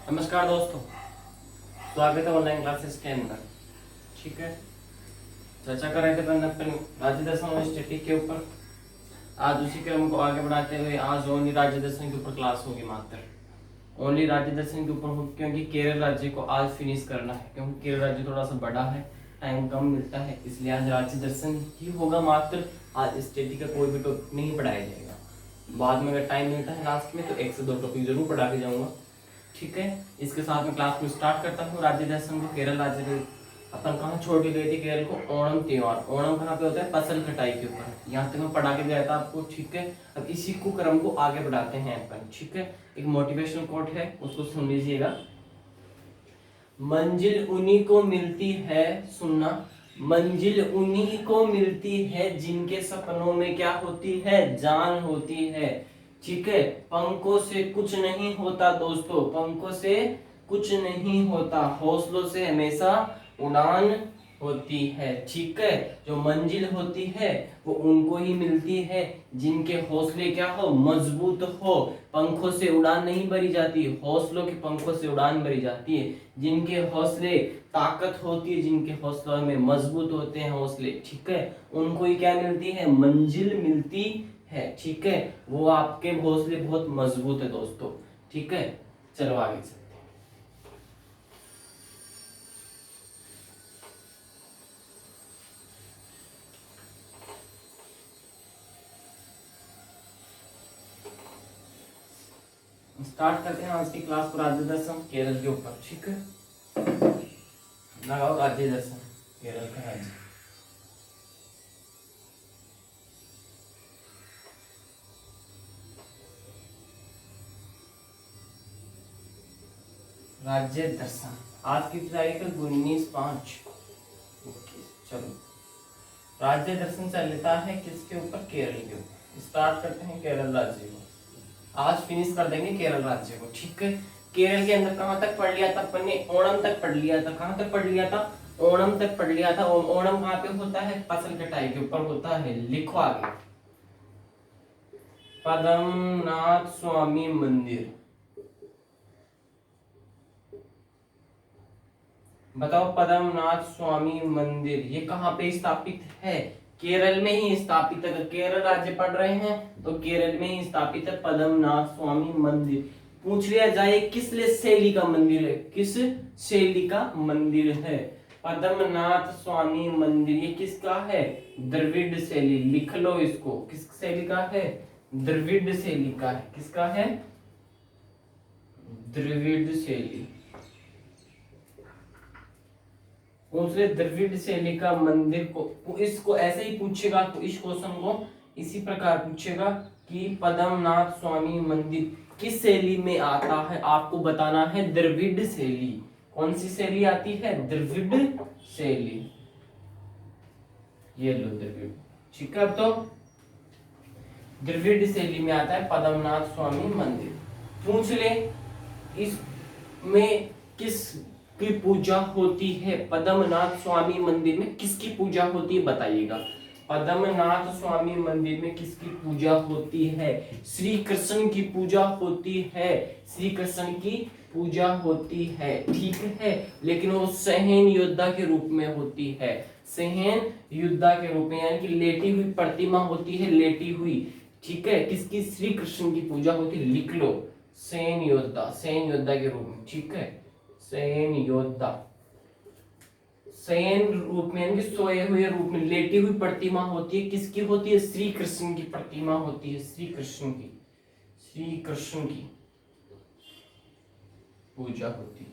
नमस्कार दोस्तों, स्वागत है ऑनलाइन क्लासेस के अंदर। ठीक है, चर्चा कर रहे थे अपन राज्य दर्शन और स्टैटिक के ऊपर। आज उसी क्रम को आगे बढ़ाते हुए आज ओनली राज्य दर्शन के ऊपर क्लास होगी, मात्र ओनली राज्य दर्शन के ऊपर होगी, क्योंकि केरल राज्य को आज फिनिश करना है। क्योंकि केरल राज्य थोड़ा सा बड़ा है, टाइम कम मिलता है, इसलिए आज राज्य दर्शन ही होगा मात्र। आज स्टैटिक का कोई भी टॉपिक नहीं पढ़ाया जाएगा। बाद में अगर टाइम मिलता है लास्ट में तो 1 से 2 टॉपिक जरूर पढ़ा के जाऊंगा। ठीक है, इसके साथ में क्लास को स्टार्ट करता हूँ। राज्य दर्शन को केरल राज्य में अपन कहाँ छोड़ के गए थे? केरल को ओणम त्योहार। ओणम कहाँ पे होता है? फसल कटाई के ऊपर। यहाँ तक मैं पढ़ा के गया था आपको। ठीक है, अब इसी को क्रम को आगे बढ़ाते हैं अपन। ठीक है, एक मोटिवेशनल कोट है, उसको सुन लीजिएगा। मंजिल उन्हीं को मिलती है, सुनना, मंजिल उन्हीं को मिलती है जिनके सपनों में क्या होती है? जान होती है। ठीक है, पंखों से कुछ नहीं होता दोस्तों, पंखों से कुछ नहीं होता, हौसलों से हमेशा उड़ान होती है। ठीक है, जो मंजिल होती है वो उनको ही मिलती है जिनके हौसले क्या हो? मजबूत हो। पंखों से उड़ान नहीं भरी जाती, हौसलों के पंखों से उड़ान भरी जाती है। जिनके हौसले ताकत होती है, जिनके हौसलों में मजबूत होते हैं हौसले, ठीक है, उनको ही क्या मिलती है? मंजिल मिलती है। ठीक है, वो आपके हौसले बहुत मजबूत है दोस्तों। ठीक है, चलो आगे चलते हैं। स्टार्ट करते हैं आज की क्लास को राज्य दर्शन केरल के ऊपर। ठीक है, लगाओ राज्य दर्शन केरल का राज्य। राज्य दर्शन आज की तारीख है 19/5। चलो, राज्य दर्शन चल लेता है किसके ऊपर? केरल के ऊपर। स्टार्ट करते हैं केरल राज्य को, आज फिनिश कर देंगे केरल राज्य को। ठीक है, केरल के अंदर कहां तक पढ़ लिया था अपन ने? ओणम तक पढ़ लिया था। कहां तक पढ़ लिया था? ओणम तक पढ़ लिया था। ओणम कहां पे होता है? फसल कटाई के ऊपर होता है। लिखो आगे, पद्मनाथ स्वामी मंदिर। बताओ, पद्मनाथ स्वामी मंदिर ये कहां पे स्थापित है? केरल में ही स्थापित है। अगर केरल राज्य पढ़ रहे हैं तो केरल में ही स्थापित है पद्मनाथ स्वामी मंदिर। पूछ लिया जाए किस शैली का मंदिर है? किस शैली का मंदिर है? पद्मनाथ स्वामी मंदिर ये किसका है? द्रविड़ शैली। लिख लो इसको, किस शैली का है? द्रविड़ शैली का है। किसका है? द्रविड़ शैली। दूसरे द्रविड़ शैली का मंदिर को इसको ऐसे ही पूछेगा, तो इस क्वेश्चन को इसी प्रकार पूछेगा कि पद्मनाथ स्वामी मंदिर किस शैली में आता है? आपको बताना है द्रविड़ शैली। कौन सी शैली आती है? द्रविड़ शैली। ये लो द्रविड़। ठीक है, अब तो द्रविड़ शैली में आता है पद्मनाथ स्वामी मंदिर। पूछ ले इसमें किस की पूजा होती है? पद्मनाथ स्वामी मंदिर में किसकी पूजा होती है बताइएगा। पद्मनाथ स्वामी मंदिर में किसकी पूजा होती है? श्री कृष्ण की पूजा होती है। श्री कृष्ण की पूजा होती है। ठीक है, लेकिन वो सहन योद्धा के रूप में होती है। सहन योद्धा के रूप में, यानी कि लेटी हुई प्रतिमा होती है, लेटी हुई। ठीक है, किसकी? श्री कृष्ण की पूजा होती है। लिख लो, सैन योद्धा, सैन योद्धा के रूप में। ठीक है, सैन योद्धा, सैन रूप में, यानी सोए हुए रूप में, लेटी हुई प्रतिमा होती है। किसकी होती है? श्री कृष्ण की प्रतिमा होती है। श्री कृष्ण की, श्री कृष्ण की पूजा होती है।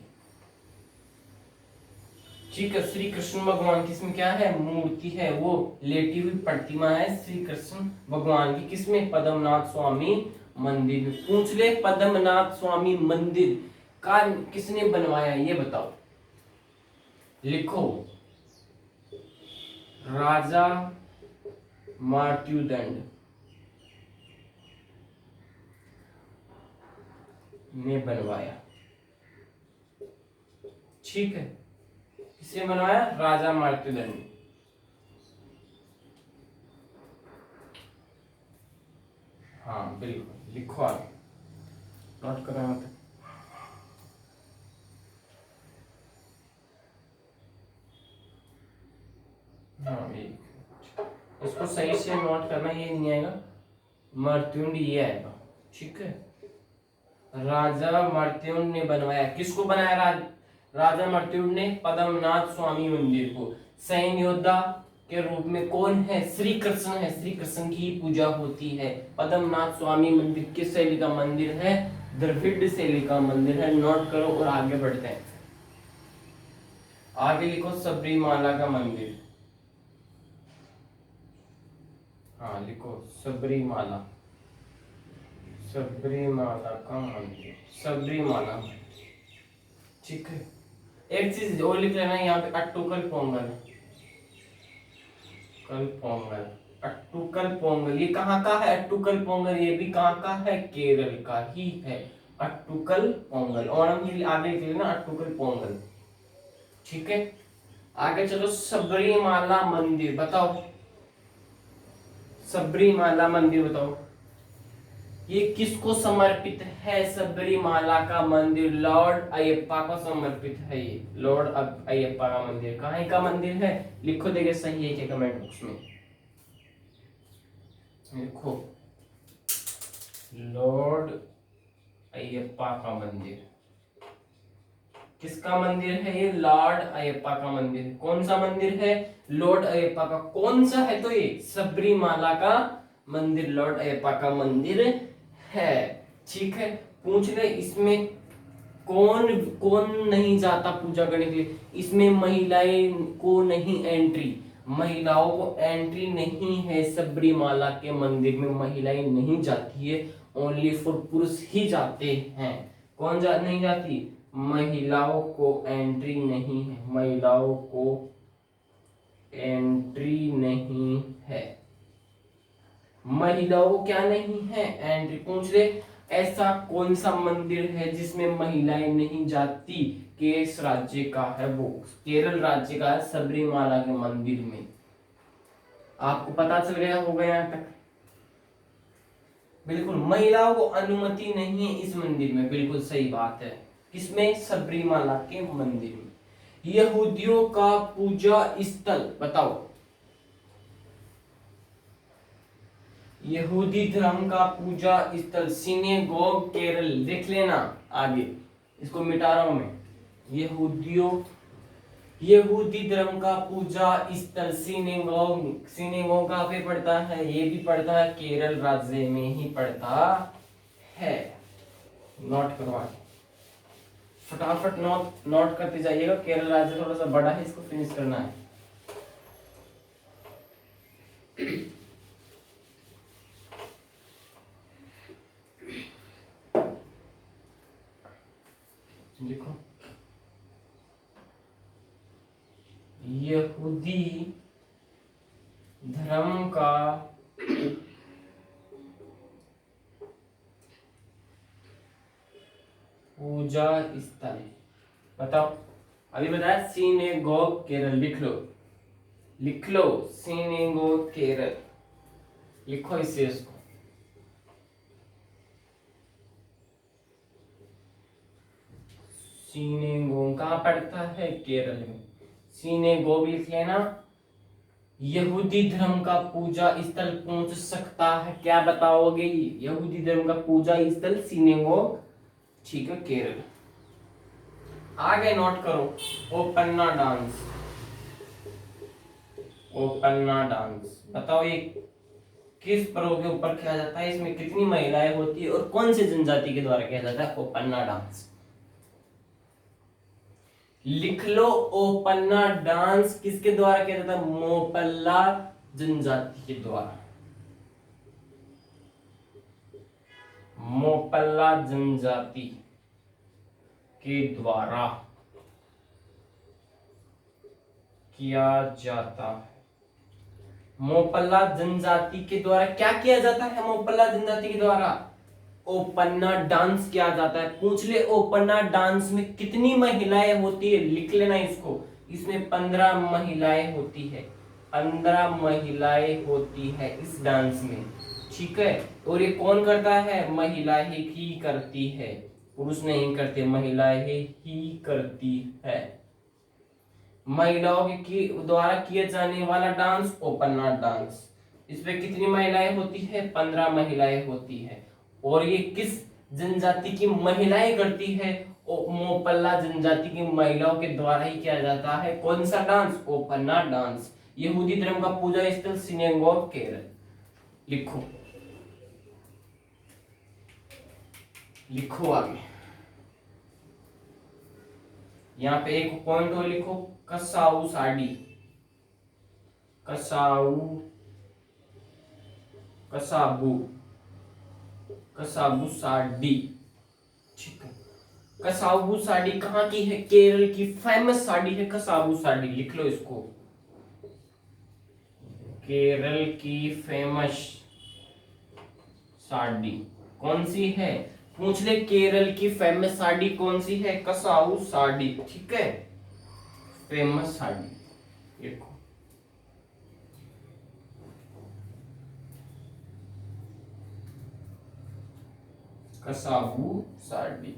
ठीक है, श्री कृष्ण भगवान की इसमें क्या है? मूर्ति है, वो लेटी हुई प्रतिमा है श्री कृष्ण भगवान की। किसमें? पद्मनाथ स्वामी मंदिर में। पूछ ले, पद्मनाथ स्वामी मंदिर का किसने बनवाया ये बताओ। लिखो, राजा मार्त्युदंड ने बनवाया। ठीक है, किसने बनवाया? राजा मार्त्युदंड ने। हाँ बिल्कुल, लिखो आगे, नोट करो। हाँ इसको सही से नोट करना, ये नहीं आएगा, मर्त्युंड ये आएगा, ठीक है। राजा मर्त्युंड ने बनवाया, किसको बनाया? राजा मर्त्युंड ने पद्मनाभ स्वामी मंदिर को। सैन्य योद्धा के रूप में कौन है? श्री कृष्ण है, श्री कृष्ण की पूजा होती है। पद्मनाभ स्वामी मंदिर किस शैली का मंदिर है? द्रविड़ शैली का मंदिर है। नोट करो और आगे बढ़ते हैं। आगे लिखो सबरीमाला का मंदिर। हाँ लिखो सबरीमाला, सबरीमाला का मंदिर, सबरीमाला, ठीक है। एक चीज और लिख लेना यहाँ पे, अट्टुकल पोंगल, कल पोंगल, अट्टुकल पोंगल, ये कहाँ का है? अट्टुकल पोंगल ये भी कहाँ का है? केरल का ही है अट्टुकल पोंगल। ओणम के लिए आगे लिख लेना अट्टुकल पोंगल, ठीक है। आगे चलो, सबरीमाला मंदिर बताओ, सबरीमाला मंदिर बताओ, ये किसको समर्पित है? सबरीमाला का मंदिर लॉर्ड अयप्पा को समर्पित है। ये लॉर्ड अयप्पा का मंदिर कहाँ का मंदिर है? लिखो, देखिए सही है कि कमेंट बॉक्स में लिखो, लॉर्ड अयप्पा का मंदिर। किसका मंदिर है ये? लॉर्ड अयप्पा का मंदिर। कौन सा मंदिर है? लॉर्ड अयप्पा का। कौन सा है? तो ये सबरीमाला का मंदिर लॉर्ड अयप्पा का मंदिर है, ठीक है। पूछ ले इसमें कौन कौन नहीं जाता पूजा करने के लिए? इसमें महिलाएं को नहीं एंट्री, महिलाओं को एंट्री नहीं है। सबरीमाला के मंदिर में महिलाएं नहीं जाती है, ओनली फॉर पुरुष ही जाते हैं। कौन नहीं जाती? महिलाओं को एंट्री नहीं है, महिलाओं को एंट्री नहीं है, महिलाओं को क्या नहीं है? एंट्री। पूछ ले ऐसा कौन सा मंदिर है जिसमें महिलाएं नहीं जाती? किस राज्य का है वो? केरल राज्य का है, सबरीमाला के मंदिर में। आपको पता चल गया होगा यहाँ तक? बिल्कुल, महिलाओं को अनुमति नहीं है इस मंदिर में, बिल्कुल सही बात है। किसमें? सबरीमाला के मंदिर में। यहूदियों का पूजा स्थल बताओ, यहूदी धर्म का पूजा स्थल सिनेगोग केरल। देख लेना आगे, इसको मिटा रहा हूं मैं। यहूदी धर्म का पूजा स्थल सिनेगोग, सिनेगोग कहाँ पे पड़ता है? ये भी पड़ता है केरल राज्य में ही पड़ता है। नोट करवा, फटाफट नोट करते जाइएगा। केरल राज्य थोड़ा सा बड़ा है, इसको फिनिश करना है। देखो, यहूदी धर्म का पूजा स्थल बताओ। अभी बताया सिनेगोग केरल, लिख लो सिनेगोग केरल, लिखो इसे, इसको सिनेगोग कहाँ पड़ता है? केरल में। सिनेगोग लिख लेना। यहूदी धर्म का पूजा स्थल पहुंच सकता है, क्या बताओगे? यहूदी धर्म का पूजा स्थल सिनेगोग, ठीक है, केरल। आगे नोट करो, ओपन्ना डांस, ओपन्ना डांस बताओ, ये किस पर्व के ऊपर किया जाता है? इसमें कितनी महिलाएं होती है और कौन से जनजाति के द्वारा किया जाता है ओपन्ना डांस? लिख लो, ओपन्ना डांस किसके द्वारा किया जाता है? मोपल्ला जनजाति के द्वारा, मोपल्ला जनजाति के द्वारा किया जाता है। मोपल्ला जनजाति के द्वारा क्या किया जाता है? मोपल्ला जनजाति के द्वारा ओपन्ना डांस किया जाता है। पूछ ले, ओपन्ना डांस में कितनी महिलाएं होती है? लिख लेना इसको, इसमें 15 महिलाएं होती है, 15 महिलाएं होती है इस डांस में, ठीक है। और ये कौन करता है? महिलाएं ही करती है, पुरुष नहीं करते, महिलाएं ही करती है। महिलाओं की द्वारा किए जाने वाला डांस ओपन नाट डांस। इसमें कितनी महिलाएं होती है? 15 महिलाएं होती है। और ये किस जनजाति की महिलाएं करती है? मोपल्ला जनजाति की महिलाओं के द्वारा ही किया जाता है। कौन सा डांस? ओपन नाट डांस। यहूदी धर्म का पूजा स्थल सिनेगोग केरल। लिखो लिखो आगे। यहाँ पे एक पॉइंट और लिखो, कसाऊ साड़ी। कसाऊ, कसाबू, कसाबू साड़ी। ठीक है। कसाबू साड़ी कहाँ की है? केरल की फेमस साड़ी है कसाबू साड़ी। लिख लो इसको, केरल की फेमस साड़ी कौन सी है? पूछ ले, केरल की फेमस साड़ी कौन सी है? कसाऊ साड़ी। ठीक है, फेमस साड़ी। देखो कसाबू साड़ी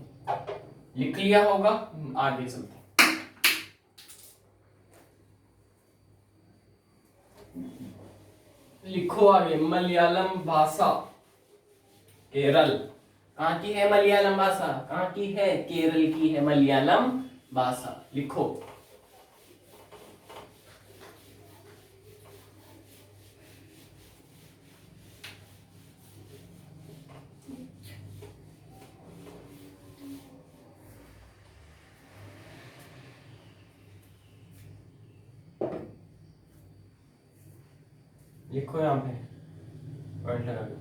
लिख लिया होगा। आगे चलते। लिखो आगे, मलयालम भाषा केरल। कहाँ की है मलयालम भाषा? कहाँ की है? केरल की है मलयालम भाषा। लिखो लिखो यहाँ पे पॉइंट लगा दो।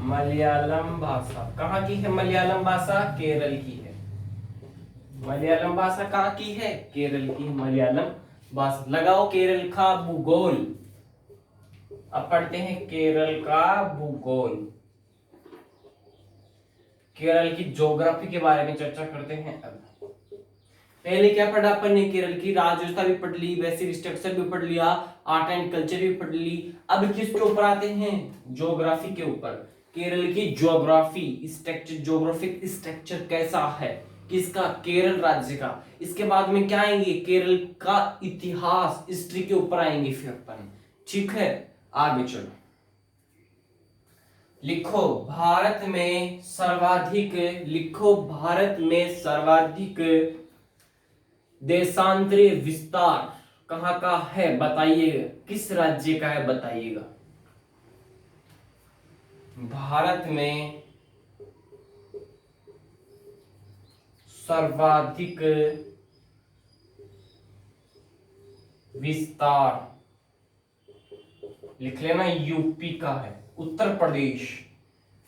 मलयालम भाषा कहाँ की है? मलयालम भाषा केरल की है। मलयालम भाषा कहाँ की है? केरल की है मलयालम भाषा। लगाओ केरल का भूगोल। अब पढ़ते हैं केरल का भूगोल। केरल की ज्योग्राफी के बारे में चर्चा करते हैं। अब पहले क्या पढ़ा अपन ने? केरल की राज्य व्यवस्था भी पढ़ ली, वैसे स्ट्रक्चर भी पढ़ लिया, आर्ट एंड कल्चर भी पढ़ ली। अब किसके ऊपर आते हैं? ज्योग्राफी के ऊपर। केरल की ज्योग्राफी स्ट्रक्चर, ज्योग्राफिक स्ट्रक्चर कैसा है किसका? केरल राज्य का। इसके बाद में क्या आएंगे? केरल का इतिहास, हिस्ट्री के ऊपर आएंगे फिर अपन। ठीक है, आगे चलो। लिखो भारत में सर्वाधिक, लिखो भारत में सर्वाधिक देशांतरी विस्तार कहाँ का है? बताइएगा, किस राज्य का है बताइएगा। भारत में सर्वाधिक विस्तार लिख लेना, यूपी का है। उत्तर प्रदेश।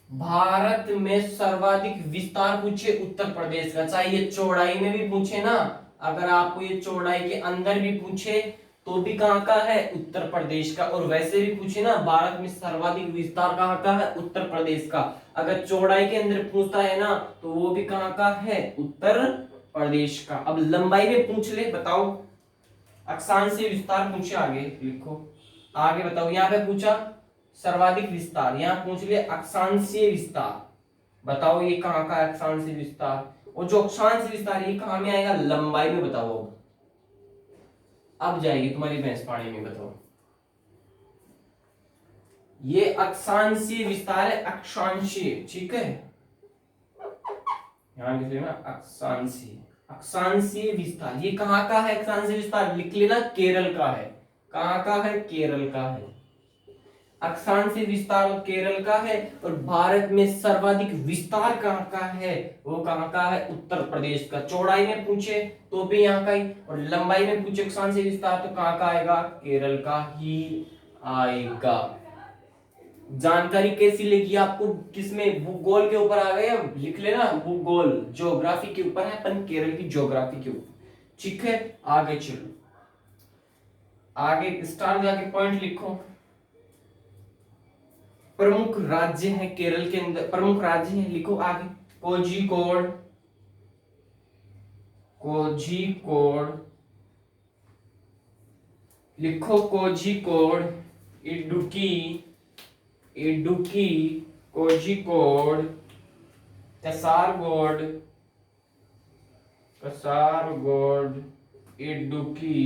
भारत में सर्वाधिक विस्तार पूछे उत्तर प्रदेश का, चाहे ये चौड़ाई में भी पूछे ना, अगर आपको ये चौड़ाई के अंदर भी पूछे तो भी कहाँ का है? उत्तर प्रदेश का। और वैसे भी पूछे ना, भारत में सर्वाधिक विस्तार कहाँ का है? उत्तर प्रदेश का। अगर चौड़ाई के अंदर पूछता है ना तो वो भी कहाँ का है? उत्तर प्रदेश का। अब लंबाई में पूछ ले, बताओ। अक्षांशीय विस्तार पूछे, आगे लिखो, आगे बताओ। यहाँ पे पूछा सर्वाधिक विस्तार, यहाँ पूछ ले अक्षांशीय विस्तार। बताओ ये कहाँ का है अक्षांशीय विस्तार? और जो अक्षांशीय विस्तार ये कहाँ में आएगा? लंबाई में। बताओ अब जाएगी तुम्हारी भैंस पानी में। बताओ, ये अक्षांशीय विस्तार है, अक्षांशीय। ठीक है, यहां लिख लेना अक्षांशीय, अक्षांशीय विस्तार। ये कहाँ का है अक्षांशीय विस्तार? लिख लेना केरल का है। कहाँ का है? केरल का है। अक्षांशीय विस्तार केरल का है। और भारत में सर्वाधिक विस्तार कहाँ का है? वो कहाँ का है? उत्तर प्रदेश का। चौड़ाई में पूछे तो भी यहाँ का ही, और लंबाई में पूछे अक्षांशीय विस्तार तो कहाँ का आएगा? केरल का ही आएगा। जानकारी कैसी लगी आपको? किसमें? भूगोल के ऊपर आ गए। लिख लेना भूगोल, ज्योग्राफी के ऊपर है अपन, केरल की ज्योग्राफी के ऊपर। ठीक है, आगे चलो। आगे स्टार जाके पॉइंट लिखो। प्रमुख राज्य है केरल के अंदर, प्रमुख राज्य है, लिखो आगे। कोझिकोड, कोझिकोड लिखो, कोझिकोड, इडुक्की, इडुक्की, कोझिकोड, कासरगोड, कसारगोड, इडुक्की,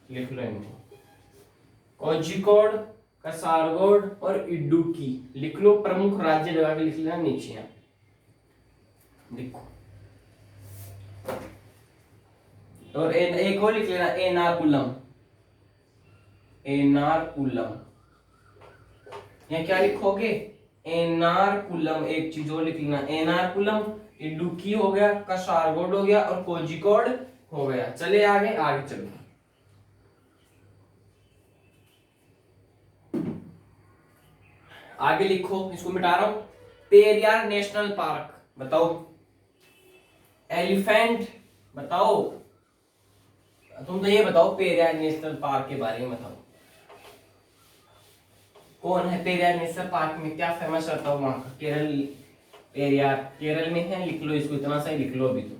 लिख लो इनको। कोझिकोड, कसारगोड और इडुक्की लिख लो, प्रमुख राज्य लगा के लिख लेना नीचे यहाँ देखो। और एक और लिख लेना एर्नाकुलम, एर्नाकुलम। यहाँ क्या लिखोगे? एर्नाकुलम। एक चीज और लिख लेना, एर्नाकुलम, इडुक्की हो गया, कसारगोड हो गया और कोझिकोड हो गया। चले आगे, आगे चलो। आगे लिखो, इसको मिटा रहा हूं। पेरियार नेशनल पार्क बताओ। एलिफेंट बताओ। तुम तो ये बताओ पेरियार नेशनल पार्क के बारे में बताओ। कौन है पेरियार नेशनल पार्क में, क्या फेमस रहता है वहां का? केरल, पेरियार केरल में है, लिख लो इसको, इतना सा ही लिख लो। अभी तो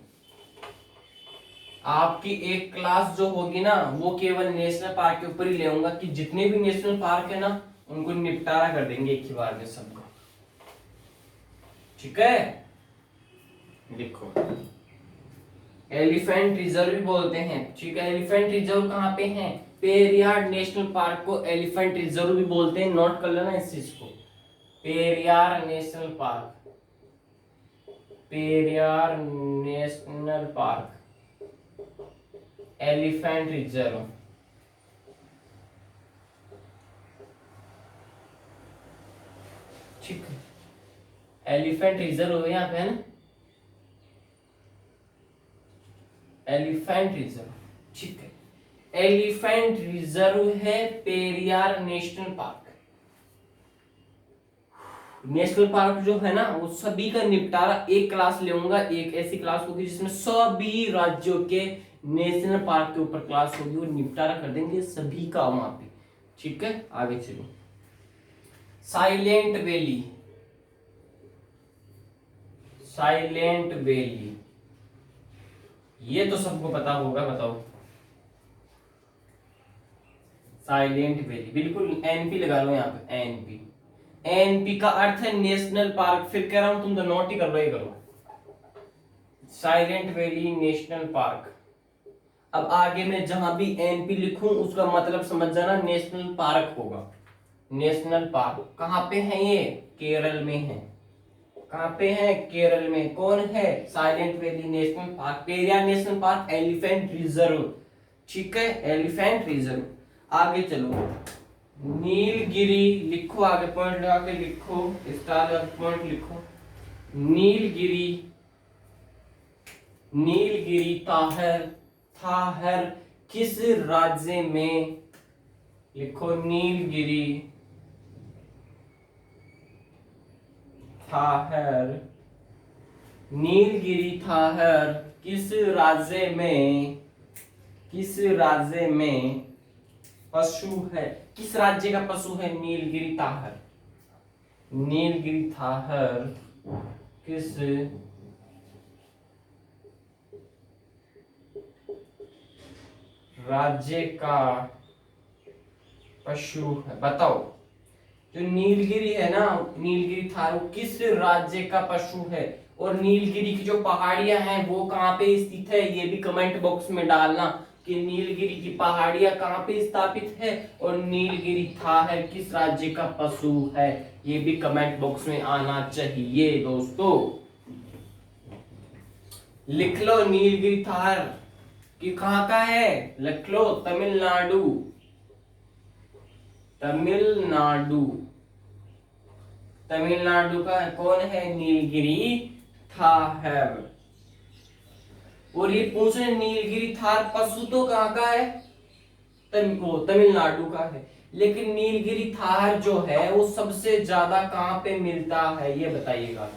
आपकी एक क्लास जो होगी ना वो केवल नेशनल पार्क के ऊपर ही ले आऊंगा कि जितने भी नेशनल पार्क है ना उनको निपटारा कर देंगे एक ही बार में सबको। ठीक है, लिखो। एलिफेंट रिजर्व भी बोलते हैं। ठीक है, एलिफेंट रिजर्व कहाँ पे है? पेरियार नेशनल पार्क को एलिफेंट रिजर्व भी बोलते हैं, नोट कर लेना इस चीज को। Periyar national park, Periyar national park, elephant reserve. ठीक है, एलिफेंट रिजर्व हो यहाँ पे है ना, एलिफेंट रिजर्व। ठीक है, एलिफेंट रिजर्व है Periyar national park. National park जो है ना वो सभी का निपटारा एक क्लास लेऊंगा, एक ऐसी क्लास होगी जिसमें सभी राज्यों के नेशनल पार्क के ऊपर क्लास होगी और निपटारा कर देंगे सभी का वहां पे। ठीक है, आगे चलो। साइलेंट वैली, साइलेंट वैली ये तो सबको पता होगा, बताओ। साइलेंट वैली, बिल्कुल एनपी लगा लो यहाँ पे, एनपी। एनपी का अर्थ है नेशनल पार्क। फिर कह रहा हूं तुम तो नोट ही कर लो, ये करो। Silent valley national park. अब आगे मैं जहां भी एनपी लिखूं उसका मतलब समझ जाना, नेशनल पार्क होगा। नेशनल पार्क कहां पे है? ये केरल में है। कहां पे है? केरल में। कौन है? Silent valley national park, Periyar national park, elephant reserve. ठीक है, एलिफेंट रिजर्व। आगे चलो, नीलगिरी लिखो, आगे पॉइंट लगा के लिखो, स्टार लगा के पॉइंट लिखो। नीलगिरी, नीलगिरी थाहर, थाहर किस राज्य में? लिखो नीलगिरी थाहर, नीलगिरी थाहर किस राज्य में, किस राज्य में पशु है? किस राज्य का पशु है नीलगिरी थाहर? नीलगिरी थाहर किस राज्य का पशु है? बताओ। जो नीलगिरी है ना, नीलगिरी थाहर किस राज्य का पशु है? और नीलगिरी की जो पहाड़ियां हैं वो कहाँ पे स्थित है? ये भी कमेंट बॉक्स में डालना कि नीलगिरी की पहाड़ियां कहाँ पे स्थापित है और नीलगिरी थाहर किस राज्य का पशु है, ये भी कमेंट बॉक्स में आना चाहिए दोस्तों। लिख लो नीलगिरी थाहर कि कहाँ का है, लिख लो तमिलनाडु, तमिलनाडु, तमिलनाडु का कौन है? नीलगिरी थाहर। और ये पूछ रहे नीलगिरी थाहर पशु तो कहाँ का है? तमिलनाडु का है, लेकिन नीलगिरी थाहर जो है वो सबसे ज्यादा कहाँ पे मिलता है ये बताइएगा।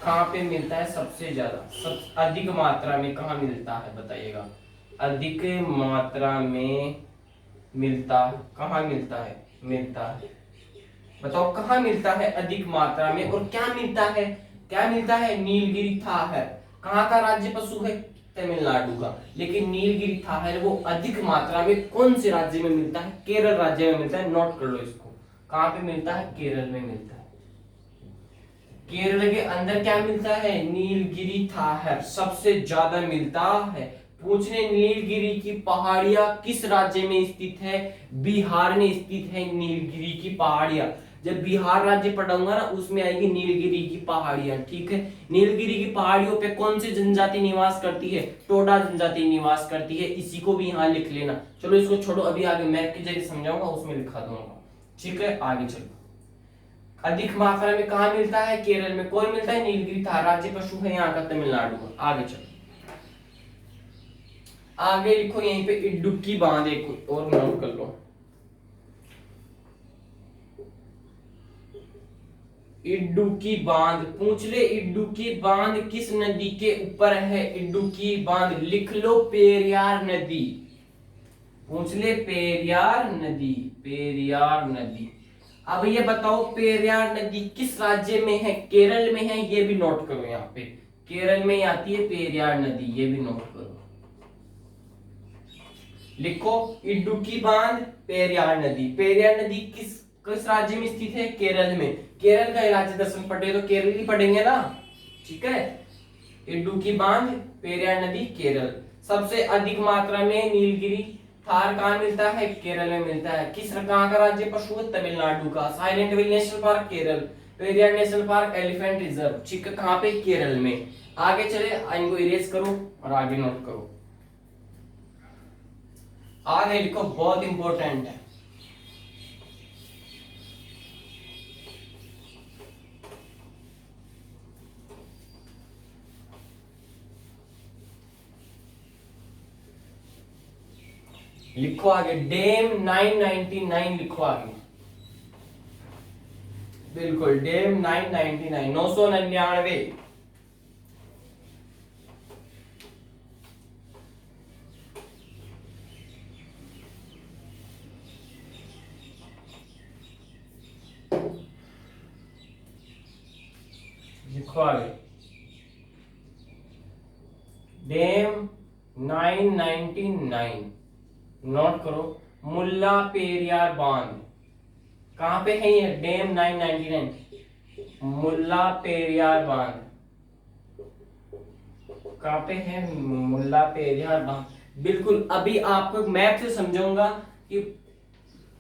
कहाँ पे मिलता है सबसे ज्यादा, सब अधिक मात्रा में कहाँ मिलता है बताइएगा। अधिक मात्रा में मिलता, कहाँ मिलता है? मिलता है, बताओ कहाँ मिलता है अधिक मात्रा में? और क्या मिलता है? क्या मिलता है? नीलगिरी थाहर। कहाँ का राज्य पशु है? तमिलनाडु का। लेकिन नीलगिरी थाहर वो अधिक मात्रा में कौन से राज्य में मिलता है? केरल राज्य में मिलता है। नोट कर लो इसको, कहाँ पे मिलता है? केरल में मिलता है। केरल के अंदर क्या मिलता है? नीलगिरी थाहर सबसे ज्यादा मिलता है। पूछने नीलगिरी की पहाड़ियां किस राज्य में स्थित है? बिहार में स्थित है नीलगिरी की पहाड़ियां। जब बिहार राज्य पढ़ूंगा ना उसमें आएगी नीलगिरी की पहाड़ियां, ठीक है। नीलगिरी की पहाड़ियों पे कौन सी जनजाति निवास करती है? टोडा जनजाति निवास करती है। इसी को भी यहाँ लिख लेना। चलो इसको छोड़ो, अभी आगे मैप के जरिए समझाऊंगा, उसमें लिखा दूंगा, ठीक है। आगे चलो। अधिक मात्रा में कहा मिलता है? केरल में। कौन मिलता है? नीलगिरी थार। राज्य पशु है यहाँ का तमिलनाडु का। आगे चलो, आगे लिखो यहीं पे इडुक्की बांध एक और नोट कर लो। इडुक्की बांध पूछ ले, इडुक्की बांध किस नदी के ऊपर है? इडुक्की बांध लिख लो, पेरियार नदी। पूछ ले, पेरियार नदी, पेरियार नदी। अब ये बताओ पेरियार नदी किस राज्य में है? केरल में है, ये भी नोट करो यहाँ पे। केरल में आती है पेरियार नदी, ये भी नोट करो। लिखो इडुक्की बांध, पेरियार नदी। पेरियार नदी किस किस राज्य में स्थित है? केरल में। केरल का राज्य दर्शन पढ़े तो केरल ही पढ़ेंगे ना, ठीक है। इडुक्की बांध, पेरियार नदी, केरल। सबसे अधिक मात्रा में नीलगिरी थार कहाँ मिलता है? केरल में मिलता है। किस कहाँ का राज्य पशु है? तमिलनाडु का। Silent whale national park Kerala. Periyar national park elephant reserve, ठीक है, कहाँ पे? केरल में। आगे चले, इनको इरेज करो और आगे नोट करो। आगे लिखो, बहुत इंपॉर्टेंट है। लिखो आगे, डेम 999 लिखो आगे। बिल्कुल, डेम 999, 999। लिखो आगे, डेम 999 नोट करो। मुल्ला पेरियार बांध कहां पे है? ये डेम 999 मुल्ला पेरियार बांध कहां पे है? मुल्ला पेरियार बांध, बिल्कुल। अभी आपको मैप से समझाऊंगा कि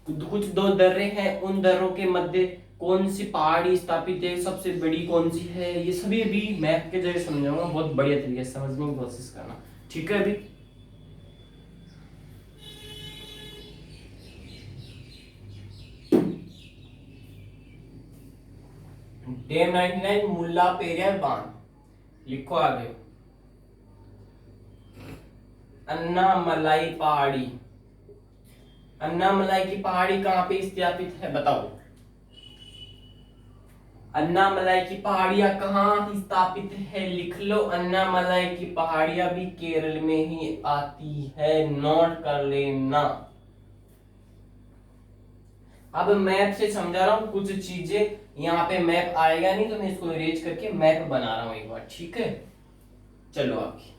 कुछ दो दर्रे हैं, उन दर्रों के मध्य कौन सी पहाड़ी स्थापित है, सबसे बड़ी कौन सी है, ये सभी भी मैप के जरिए समझाऊंगा। बहुत बढ़िया तरीके से समझने की कोशिश करना, ठीक है। अभी डेम 99 मुल्ला पेरियार बांध। लिखो आगे, अन्नामलाई पहाड़ी। अन्नामलाई की पहाड़ी कहां पे स्थापित है? बताओ। अन्नामलाई की पहाड़ियां कहाँ स्थापित है? लिख लो, अन्नामलाई की पहाड़ियां भी केरल में ही आती है, नोट कर लेना। अब मैप से समझा रहा हूं कुछ चीजें, यहाँ पे मैप आएगा नहीं तो मैं इसको इरेज करके मैप बना रहा हूं एक बार, ठीक है। चलो आगे,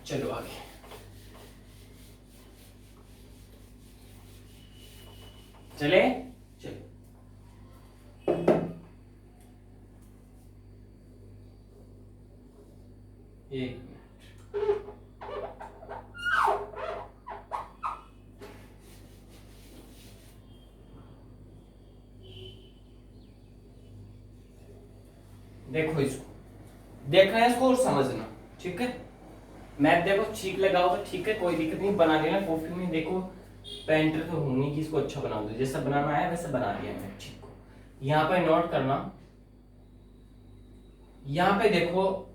चलो आगे। चले, चलो। एक देखो, इसको देखना है, इसको और समझना, ठीक है। मैप देखो, ठीक लगाओ तो ठीक है, कोई दिक्कत नहीं, बना लेना कॉपी में। देखो पेंटर तो होनी कि इसको अच्छा बना दो, जैसा बनाना है वैसे बना दिया मैंने, ठीक को। यहाँ पे नोट करना, यहाँ पे देखो,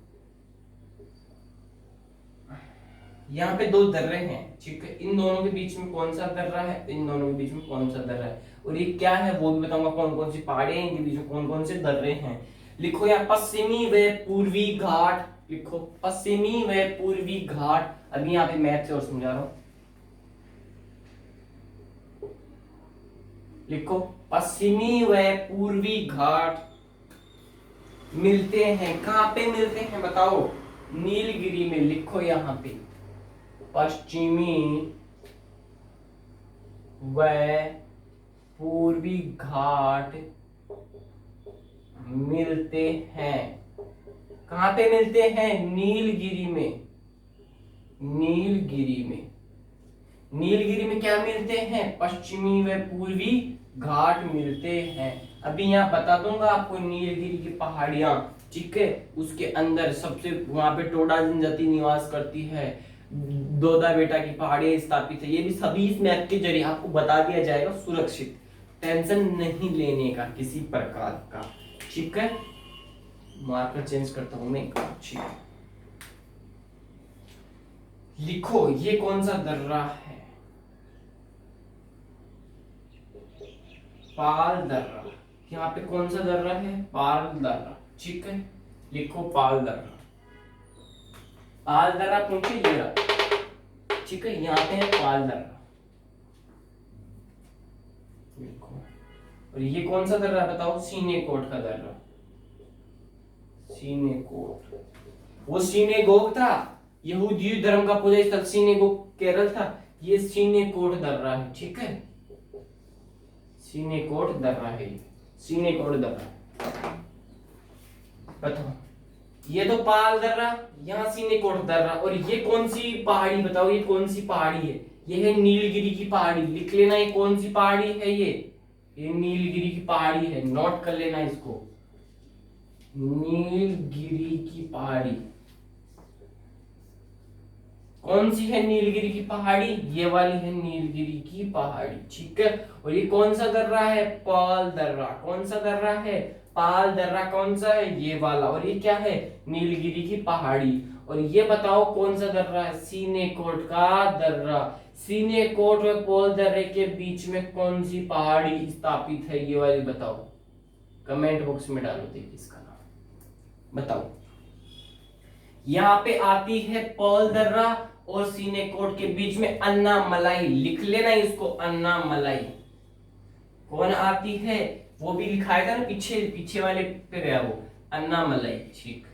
यहाँ पे दो दर्रे हैं, ठीक है। इन दोनों के बीच में कौन सा दर्रा है? इन दोनों के बीच में कौन सा दर्रा है? और ये क्या है वो भी बताऊंगा, कौन कौन सी पहाड़ियां हैं, इनके बीच में कौन कौन से दर्रे हैं। लिखो यहाँ पश्चिमी व पूर्वी घाट। लिखो पश्चिमी व पूर्वी घाट। अभी यहाँ पे मैप से और समझा रहा हूं। लिखो पश्चिमी व पूर्वी घाट मिलते हैं। कहां पे मिलते हैं बताओ? नीलगिरी में। लिखो यहाँ पे पश्चिमी व पूर्वी घाट मिलते हैं। कहां पे मिलते हैं? नीलगिरी में। नीलगिरी में, नीलगिरी में क्या मिलते हैं? पश्चिमी व पूर्वी घाट मिलते हैं। अभी यहाँ बता दूंगा आपको नीलगिरी की पहाड़ियां, ठीक है, उसके अंदर सबसे वहां पे टोडा जनजाति निवास करती है। दोदा बेटा की पहाड़ियां स्थापित है। ये भी सभी इस मैप के जरिए आपको बता दिया जाएगा, सुरक्षित, टेंशन नहीं लेने का किसी प्रकार का, ठीक है। मार्कर चेंज करता हूं मैं, ठीक है। लिखो ये कौन सा दर्रा है? पाल दर्रा। यहाँ पे कौन सा दर्रा है? पाल दर्रा, ठीक है। लिखो पाल दर्रा। पाल दर्रा पूछे ये रहा, ठीक है, यहाँ पे है पाल दर्रा, लिखो। और ये कौन सा दर्रा बताओ? सीनेकोट का दर्रा। सीनेकोट, वो सीनेगोग था, यहूदी धर्म का पूजा स्थल सीनेगोग केरल था। ये सीनेकोट दर्रा है, ठीक है। सीनेकोट दर्रा है, सीनेकोट दर्रा। बताओ, ये तो पाल दर्रा, यहाँ सीनेकोट दर्रा। और ये कौन सी पहाड़ी बताओ? ये कौन सी पहाड़ी है? ये है नीलगिरी की पहाड़ी। लिख लेना ये कौन सी पहाड़ी है? ये नीलगिरी की पहाड़ी है, नोट कर लेना इसको। नीलगिरी की पहाड़ी कौन सी है? नीलगिरी की पहाड़ी ये वाली है, नीलगिरी की पहाड़ी, ठीक है। और ये कौन सा दर्रा है? पाल दर्रा। कौन सा दर्रा है? पाल दर्रा। कौन सा है? ये वाला। और ये क्या है? नीलगिरी की पहाड़ी। और ये बताओ कौन सा दर्रा है? सीनेकोट का दर्रा। सीनेकोट और पाल दर्रे के बीच में कौन सी पहाड़ी स्थापित है? ये वाली बताओ, कमेंट बॉक्स में डालो, देखिए इसका नाम बताओ। यहाँ पे आती है पाल दर्रा और सीनेकोट के बीच में अन्नामलाई। लिख लेना इसको, अन्नामलाई। कौन आती है? वो भी लिखाया था ना, पीछे पीछे वाले पे गया वो, अन्नामलाई, ठीक।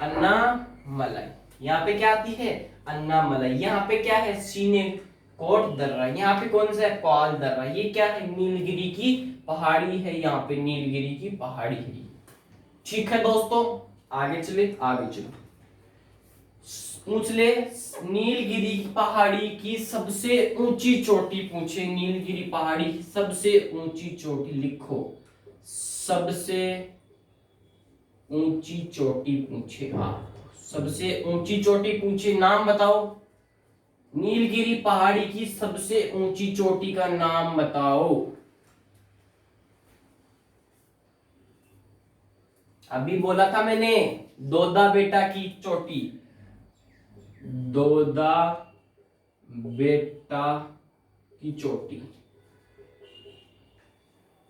अन्नामलाई यहाँ पे क्या आती है? अन्नामलाई। यहाँ पे क्या है? सीनेकोट दर्रा। यहाँ पे कौन सा है? पाल दर्रा। ये क्या है? नीलगिरी की पहाड़ी है, यहाँ पे नीलगिरी की पहाड़ी है, ठीक है दोस्तों। आगे चले, आगे चलो, पूछ ले नीलगिरी की पहाड़ी की सबसे ऊंची चोटी पूछे। नीलगिरी पहाड़ी की सबसे ऊंची चोटी लिखो, सबसे ऊंची चोटी पूछे। हाँ, सबसे ऊंची चोटी पूछे, नाम बताओ। नीलगिरी पहाड़ी की सबसे ऊंची चोटी का नाम बताओ। अभी बोला था मैंने, दोदा बेटा की चोटी, दोदा बेटा की चोटी।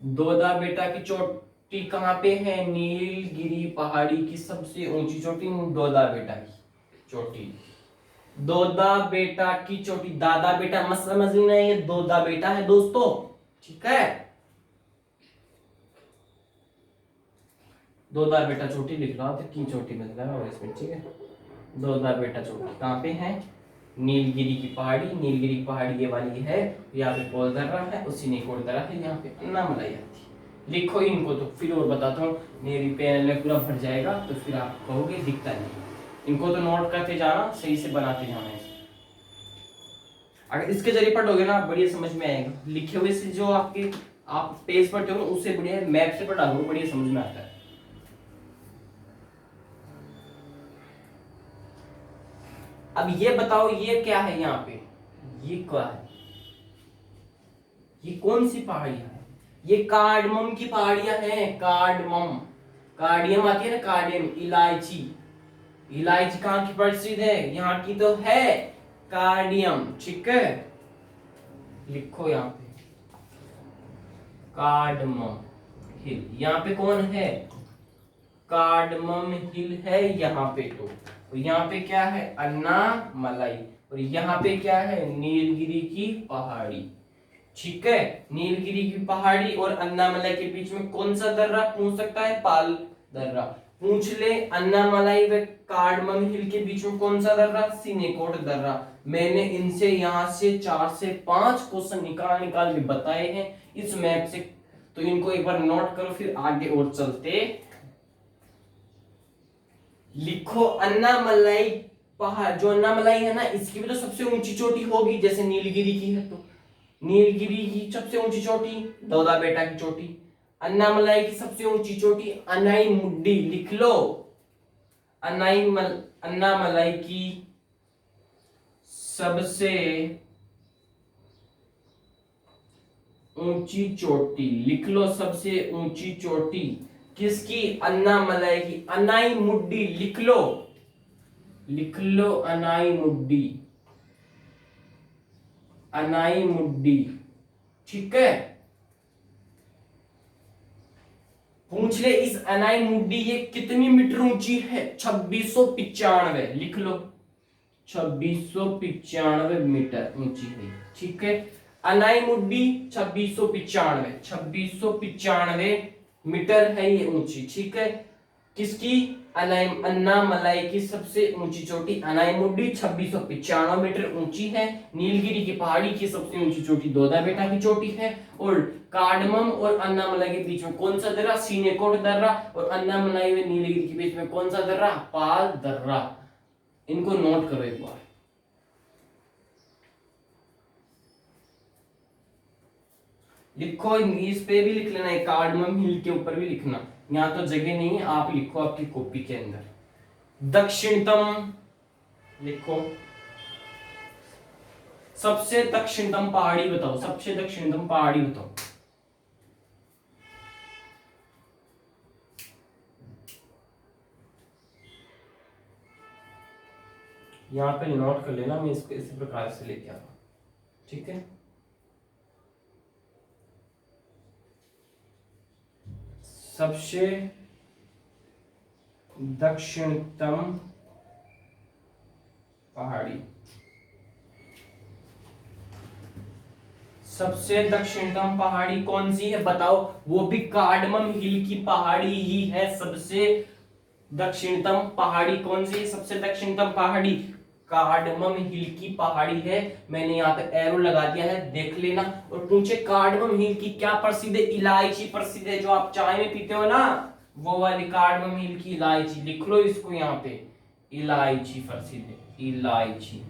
दोदा बेटा की चोटी कहां पे है? नीलगिरी पहाड़ी की सबसे ऊंची चोटी दोदा बेटा की चोटी। दोदा बेटा की चोटी, दादा बेटा मत समझना, ये दोदा बेटा है दोस्तों, ठीक है। दोदा बेटा चोटी लिख रहा था, की चोटी मतलब है इसमें, ठीक है। दोदा बेटा चोटी कहाँ पे है? नीलगिरी की पहाड़ी। नीलगिरी की पहाड़ी ये वाली है, यहाँ पे पाल दर्रा है, उसी सीनेकोट दर्रा है, यहाँ पे अन्नामलाई आती है। लिखो इनको, तो फिर और बताता हूँ, मेरी पैनल में पूरा भर जाएगा तो फिर आप कहोगे दिखता नहीं। इनको तो नोट करते जाना, सही से बनाते जाना है। अगर इसके जरिए पढ़ोगे ना, बढ़िया समझ में आएगा। लिखे हुए से जो आपके आप पेज पढ़ते हो उससे बढ़िया मैप से पढ़ा लो, बढ़िया समझ में आता है। अब ये बताओ, ये क्या है? यहाँ पे ये क्या है? ये कौन सी पहाड़ियां है? ये कार्डमम की पहाड़ियां हैं। कार्डमम, कार्डियम आती है ना, कार्डियम, इलायची। इलायची कहाँ की प्रसिद्ध है? यहाँ की तो है कार्डियम, ठीक है। लिखो यहाँ पे कार्डमम हिल। यहाँ पे कौन है? कार्डमम हिल है यहाँ पे। तो यहाँ पे क्या है? अन्नामलाई। और यहाँ पे क्या है? नीलगिरी की पहाड़ी, ठीक है। नीलगिरी की पहाड़ी और अन्नामलाई के बीच में कौन सा दर्रा पूछ सकता है? पाल दर्रा पूछ ले अन्नामलाई व कार्डमम हिल के बीच में कौन सा दर्रा, सीनेकोट दर्रा। मैंने इनसे यहां से 4 से 5 क्वेश्चन निकाल के बताए हैं इस मैप से, तो इनको एक बार नोट करो फिर आगे और चलते। लिखो अन्नामलाई पहाड़, जो अन्नामलाई है ना इसकी भी तो सबसे ऊंची चोटी होगी, जैसे नीलगिरी की है तो नीलगिरी की सबसे ऊंची चोटी दौदा बेटा की चोटी। अन्नामलाई की सबसे ऊंची चोटी अनाई मुड्डी, लिख लो अन्नामलाई की सबसे ऊंची चोटी, लिख लो सबसे ऊंची चोटी किसकी, अन्नामलाई की। अनाई मुड्डी लिख लो, लिख लो अनाई मुड्डी, अनाई मुड्डी, ठीक है। पूछ ले इस अनाई मुड्डी ये कितनी मीटर ऊंची है, 2695, लिख लो 2695 मीटर ऊंची है, ठीक है। अनाई मुड्डी 2695, 2695 मीटर है ये ऊंची, ठीक है। किसकी, अन्नामलाई की सबसे ऊंची चोटी अनाई मुड्डी 2695 मीटर ऊंची है। नीलगिरी की पहाड़ी की सबसे ऊंची चोटी दौदा बेटा की चोटी है। और कार्डमम और अन्नामलाई के बीच में कौन सा दर्रा, सीनेकोट दर्रा। और अन्नामलाई व नीलगिरी के बीच में कौन सा दर्रा, पाल दर्रा। इनको नोट करो एक बार। लिखो, इस पे भी लिख लेना है, कार्डमम हिल के ऊपर भी लिखना, यहां तो जगह नहीं है, आप लिखो आपकी कॉपी के अंदर। दक्षिणतम लिखो, सबसे दक्षिणतम पहाड़ी बताओ, सबसे दक्षिणतम पहाड़ी बताओ। यहां पे नोट कर लेना, मैं इसको इसी प्रकार से लेके आ रहा हूं, ठीक है। सबसे दक्षिणतम पहाड़ी, सबसे दक्षिणतम पहाड़ी कौन सी है बताओ, वो भी कार्डमम हिल की पहाड़ी ही है। सबसे दक्षिणतम पहाड़ी कौन सी है, सबसे दक्षिणतम पहाड़ी कार्डमम हिल की पहाड़ी है। मैंने यहाँ पे एरो लगा दिया है, देख लेना। और पूछे कार्डमम हिल की क्या प्रसिद्ध है, इलायची प्रसिद्ध है, जो आप चाय में पीते हो ना, वो वाली कार्डमम हिल की इलायची, लिख लो इसको यहाँ पे, इलायची प्रसिद्ध है, इलायची।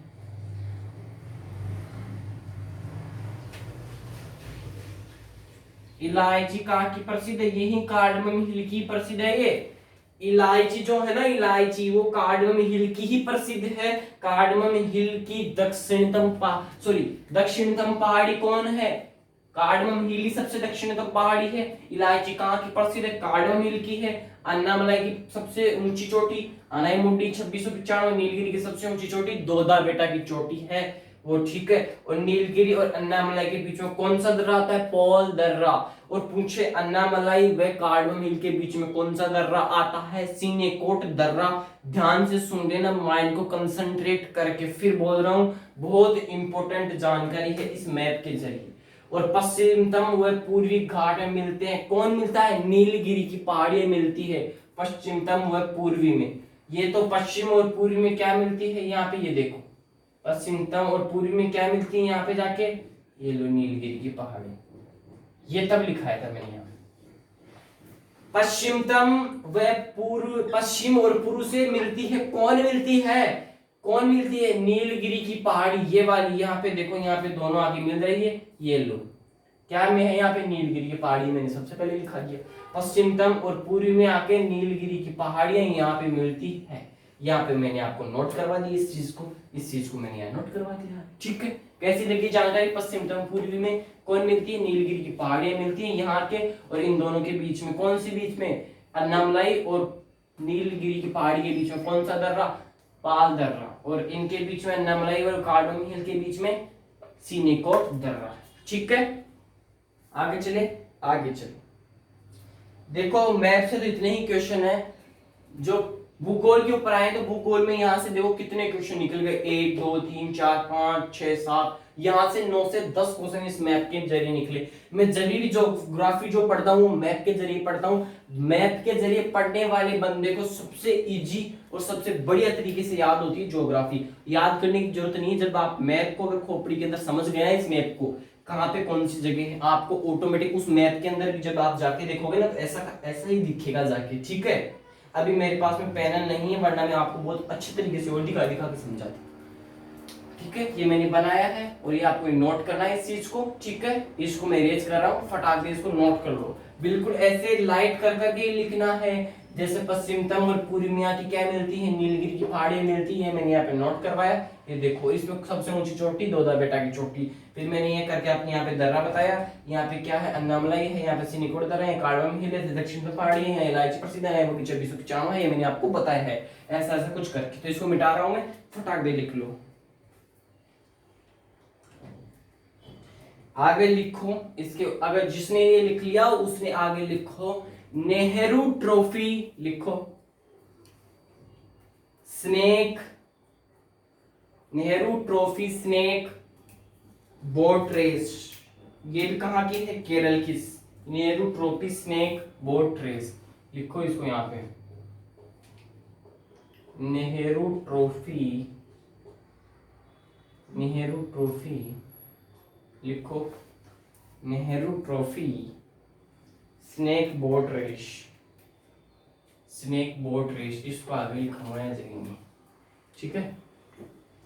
इलायची कहाँ की प्रसिद्ध है, यही कार्डमम हिल की प्रसिद्ध है। ये इलायची जो है ना, इलायची वो कार्डमम हिल की ही प्रसिद्ध है। कार्डमम हिल की दक्षिणतम पहाड़ी कौन है, कार्डमम हिल ही सबसे दक्षिणतम पहाड़ी है। इलायची कहाँ की प्रसिद्ध है, कार्डमम हिल की है। अन्नामलाई की सबसे ऊंची चोटी अनाई मुड्डी 2695, नीलगिरी की सबसे ऊंची चोटी दौदा बेटा की चोटी है वो, ठीक है। और नीलगिरी और अन्नामलाई के बीच में कौन सा दर्रा आता है, पॉल दर्रा। और पूछे अन्नामलाई व कार्डमम हिल के बीच में कौन सा दर्रा आता है, सीनेकोट दर्रा। ध्यान से सुन लेना, माइंड को कंसंट्रेट करके फिर बोल रहा हूं, बहुत इंपॉर्टेंट जानकारी है इस मैप के जरिए। और पश्चिमतम व पूर्वी घाट में मिलते हैं, कौन मिलता है, नीलगिरी की पहाड़ियां मिलती है पश्चिमतम व पूर्वी में। ये तो पश्चिम और पूर्वी में क्या मिलती है, यहाँ पे ये देखो, पश्चिमतम और पूर्वी में क्या मिलती है, यहाँ पे जाके ये लो नीलगिरी की पहाड़ी। ये तब लिखाया था मैंने यहाँ, पश्चिमतम व पूर्व, पश्चिम और पूर्व से मिलती है, कौन मिलती है, कौन मिलती है, नीलगिरी की पहाड़ी, ये वाली। यहाँ पे देखो, यहाँ पे दोनों आगे मिल रही है, ये लो क्या में है, यहाँ पे नीलगिरी की पहाड़ी मैंने सबसे पहले लिखा दिया। पश्चिमतम और पूर्वी में आके नीलगिरी की पहाड़ियां यहाँ पे मिलती है। यहाँ पे मैंने आपको नोट करवा दी इस चीज को मैंने यहाँ नोट करवा दिया, ठीक है। कैसी लगी जानकारी, पश्चिमतम पूर्वी में कौन मिलती है, नीलगिरी की पहाड़ियां मिलती है यहाँ के। और इन दोनों के बीच में कौन सी, बीच में अन्नामलाई और नीलगिरी की पहाड़ी के बीच में कौन सा दर्रा, पाल दर्रा। और इनके बीच में अन्नामलाई और कार्डमम हिल के बीच में सीनेकोट दर्रा, ठीक है। आगे चले, आगे चले। देखो मैप से तो इतने ही क्वेश्चन है, जो भूगोल के ऊपर आए तो भूगोल में यहाँ से देखो कितने क्वेश्चन निकल गए, 1 2 3 4 5 6 7, यहाँ से 9 से 10 क्वेश्चन इस मैप के जरिए निकले। मैं जनरली ज्योग्राफी जो पढ़ता हूँ मैप के जरिए पढ़ता हूँ। मैप के जरिए पढ़ने वाले बंदे को सबसे इजी और सबसे बढ़िया तरीके से याद होती है ज्योग्राफी। याद करने की जरूरत नहीं है, जब आप मैप को अगर खोपड़ी के अंदर समझ गए ना, इस मैप को कहाँ पे कौन सी जगह है, आपको ऑटोमेटिक उस मैप के अंदर भी जब आप जाके देखोगे ना तो ऐसा ऐसा ही दिखेगा जाके, ठीक है। अभी मेरे पास में पैनल नहीं है, वरना मैं आपको बहुत अच्छे तरीके से और दिखा दिखा के समझाता, ठीक है। ये मैंने बनाया है और ये आपको नोट करना है इस चीज को, ठीक है। इसको मैं इरेज कर रहा हूँ, फटाक से इसको नोट कर लो। बिल्कुल ऐसे लाइट कर करके लिखना है, जैसे पश्चिमतम और पूर्विया की क्या मिलती है, नीलगिरी की पहाड़ी मिलती है। मैंने यहाँ पे नोट करवाया, ये देखो इसमें सबसे ऊंची चोटी दोदा बेटा की चोटी। फिर मैंने ये करके अपने यहाँ पे दर्रा बताया, यहाँ पे क्या है अन्नामलाई है, यहाँ पे सिनिकोट दर्रा है, कार्डमम हिल है, दक्षिण में पहाड़ी है, इलायची प्रसिद्ध है, वो 2695 है, ये मैंने आपको बताया है ऐसा ऐसा कुछ करके। तो इसको मिटा रहा हूँ मैं, फटाक दे लिख लो। आगे लिखो इसके, अगर जिसने ये लिख लिया उसने आगे लिखो नेहरू ट्रॉफी, लिखो snake, Nehru trophy snake boat race. ये भी कहां की है, केरल की। Nehru trophy snake boat race, लिखो इसको यहां पे, नेहरू ट्रॉफी, नेहरू ट्रॉफी लिखो, Nehru trophy snake boat race, snake boat race, इसको आगे लिखा हुआ है जगह में, ठीक है।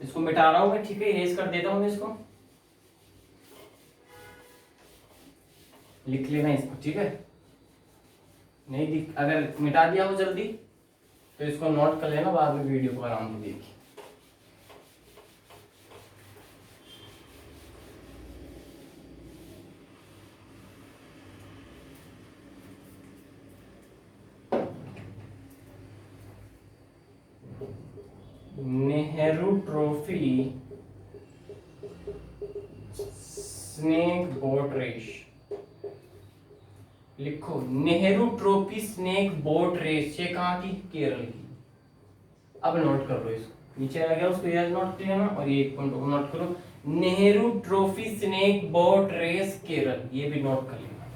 इसको मिटा रहा हूं मैं, ठीक है, इरेज कर देता हूं मैं इसको, लिख लेना इसको, ठीक है। नहीं दिख, अगर मिटा दिया हो जल्दी तो इसको नोट कर लेना, बाद में वीडियो को आराम से देखिए। Nehru trophy snake boat race, लिखो Nehru trophy snake boat race, ये कहाँ की, केरल की। अब नोट कर लो इसको, नीचे आ गया उसको याद नोट कर लेना, और ये एक पॉइंट को नोट करो, Nehru trophy snake boat race Kerala, ये भी नोट कर लेना,